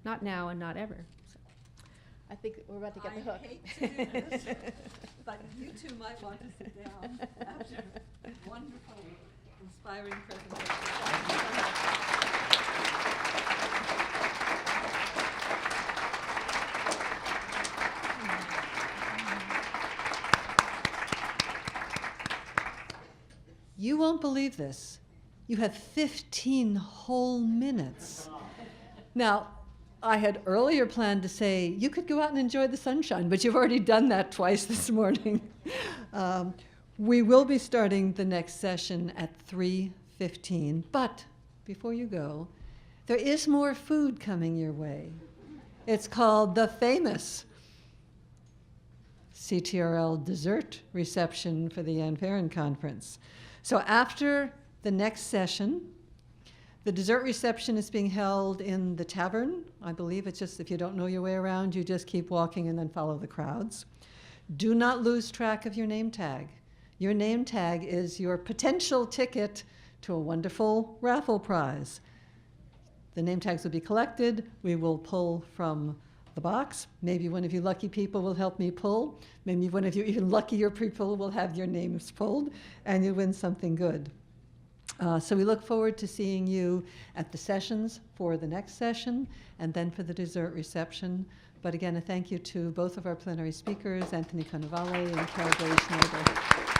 Not now and not ever. So I think we're about to get the hook. I hate to do this, but you two might want to sit down after a wonderful, inspiring presentation. You won't believe this. You have 15 whole minutes. Now, I had earlier planned to say you could go out and enjoy the sunshine, but you've already done that twice this morning. We will be starting the next session at 3:15, but before you go, there is more food coming your way. It's called the famous CTRL dessert reception for the Ann Farren Conference. So after the next session, the dessert reception is being held in the tavern. I believe it's just, if you don't know your way around, you just keep walking and then follow the crowds. Do not lose track of your name tag. Your name tag is your potential ticket to a wonderful raffle prize. The name tags will be collected. We will pull from the box. Maybe one of you lucky people will help me pull. Maybe one of you even luckier people will have your names pulled, and you win something good. So we look forward to seeing you at the sessions for the next session, and then for the dessert reception. But again, a thank you to both of our plenary speakers, Anthony Cannavale and Carol Gray-Schneider.